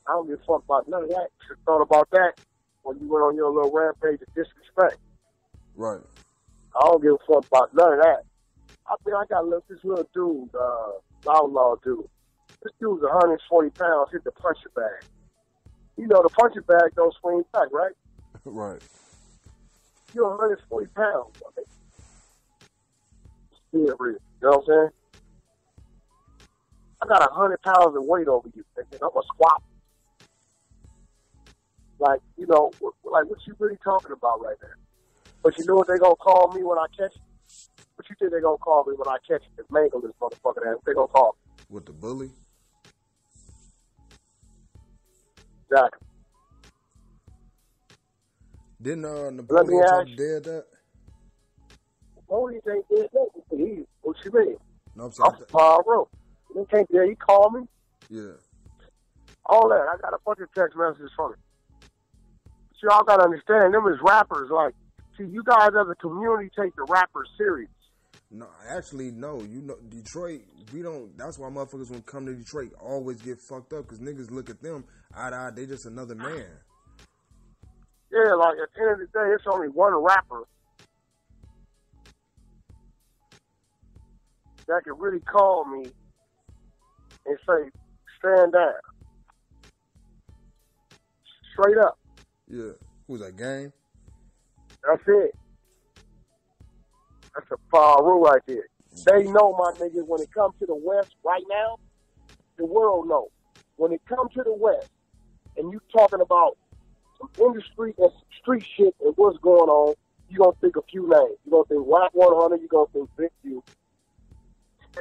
I don't give a fuck about none of that. You thought about that when you went on your little rampage of disrespect. Right. I don't give a fuck about none of that. I mean, I got this little dude, outlaw dude. This dude's 140 pounds, hit the puncher bag. You know, the puncher bag don't swing back, right? Right. You're 140 pounds, buddy. Yeah, real. You know what I'm saying? I got 100 pounds of weight over you, thinking I'm a squat. Like, you know, like what you really talking about right there? But you know what they gonna call me when I catch you? What you think they gonna call me when I catch you? Mangle this motherfucker ass. What they gonna call me? With the bully? Exactly. Didn't Napoleon Trump dead that? Napoleon ain't dead nothing. What you mean? No, I'm saying. I'm Power Road. He can't dead. He called me. Yeah. All that. I got a bunch of text messages from him. But y'all gotta understand, them as rappers, like, see, you guys as a community take the rappers serious. No, actually, no. You know, Detroit, we don't. That's why motherfuckers, when come to Detroit, always get fucked up because niggas look at them eye to eye. They just another man. Yeah, like at the end of the day, it's only one rapper that can really call me and say, stand down. Straight up. Yeah. Who's that, Game? That's it. That's a power rule right there. They know, my niggas, when it comes to the West right now, the world knows. When it comes to the West, and you talking about some industry and some street shit and what's going on, you gonna think a few names. You gonna think Wack100, you gonna think Big U.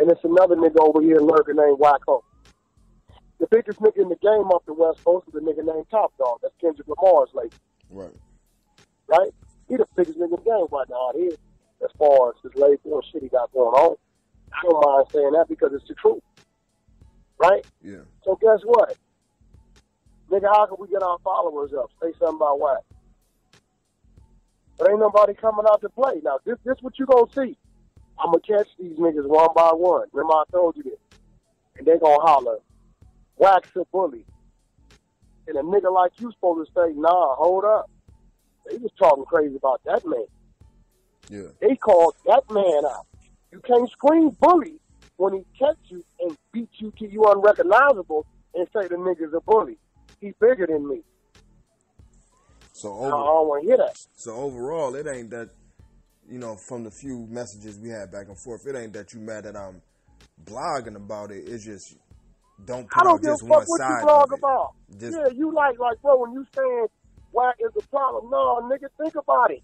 And it's another nigga over here lurking named Wack100. The biggest nigga in the game off the West Coast is a nigga named Top Dog. That's Kendrick Lamar's lady. Right. Right? He the biggest nigga in the game right now out here. As far as his label and shit he got going on. I don't mind saying that because it's the truth. Right? Yeah. So guess what? Nigga, how can we get our followers up? Say something about Wack. But ain't nobody coming out to play. Now, this what you gonna see. I'm gonna catch these niggas one by one. Remember I told you this. And they gonna holler, Wack's a bully. And a nigga like you supposed to say, nah, hold up. They was talking crazy about that man. Yeah. They called that man out. You can't scream bully when he catch you and beat you till you unrecognizable and say the nigga's a bully. He's bigger than me. So I don't want to hear that. So overall, it ain't that, you know, from the few messages we had back and forth, it ain't that you mad that I'm blogging about it. It's just don't put out just one side. I don't give a fuck what you blog about. Yeah, you like, bro, when you saying Wack is the problem, no, nigga, think about it.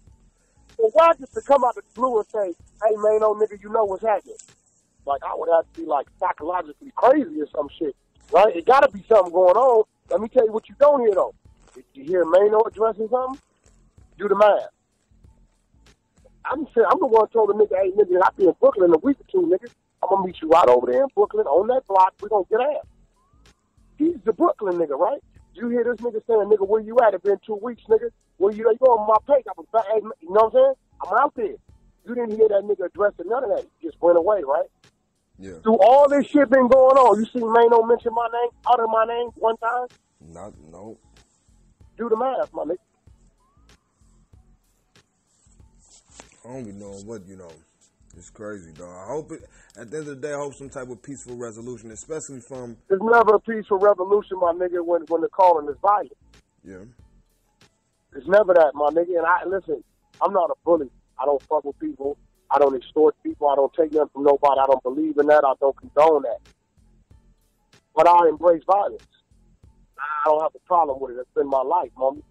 For Wack just to come out the blue and say, hey, Maino, nigga, you know what's happening. Like, I would have to be, like, psychologically crazy or some shit, right? It got to be something going on. Let me tell you what you don't hear, though. Did you hear Maino addressing something? Do the math. I'm the one who told the nigga, hey, nigga, I'll be in Brooklyn in a week or two, nigga. I'm going to meet you right over there in Brooklyn on that block. We're going to get ass. He's the Brooklyn nigga, right? You hear this nigga saying, nigga, where you at? It's been 2 weeks, nigga. Where you on my page? I was back, you know what I'm saying? I'm out there. You didn't hear that nigga addressing none of that. He just went away, right? Yeah. Through all this shit been going on, you see Maino mention my name, utter my name one time? No. Do the math, my nigga. I don't be knowing what, you know. It's crazy, dog. I hope it, at the end of the day, I hope some type of peaceful resolution, especially from... There's never a peaceful revolution, my nigga, when the calling is violent. Yeah. It's never that, my nigga. And listen, I'm not a bully. I don't fuck with people. I don't extort people. I don't take nothing from nobody. I don't believe in that. I don't condone that. But I embrace violence. I don't have a problem with it. It's been my life, mommy.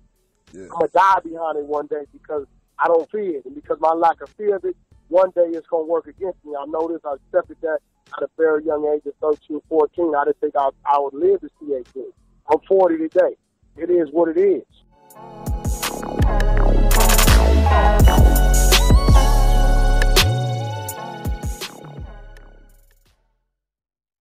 Yeah. I'm going to die behind it one day because I don't fear it. And because my lack of fear of it, one day it's going to work against me. I know this. I accepted that. at a very young age of 13, 14. I didn't think I would live to see 18. I'm 40 today. It is what it is.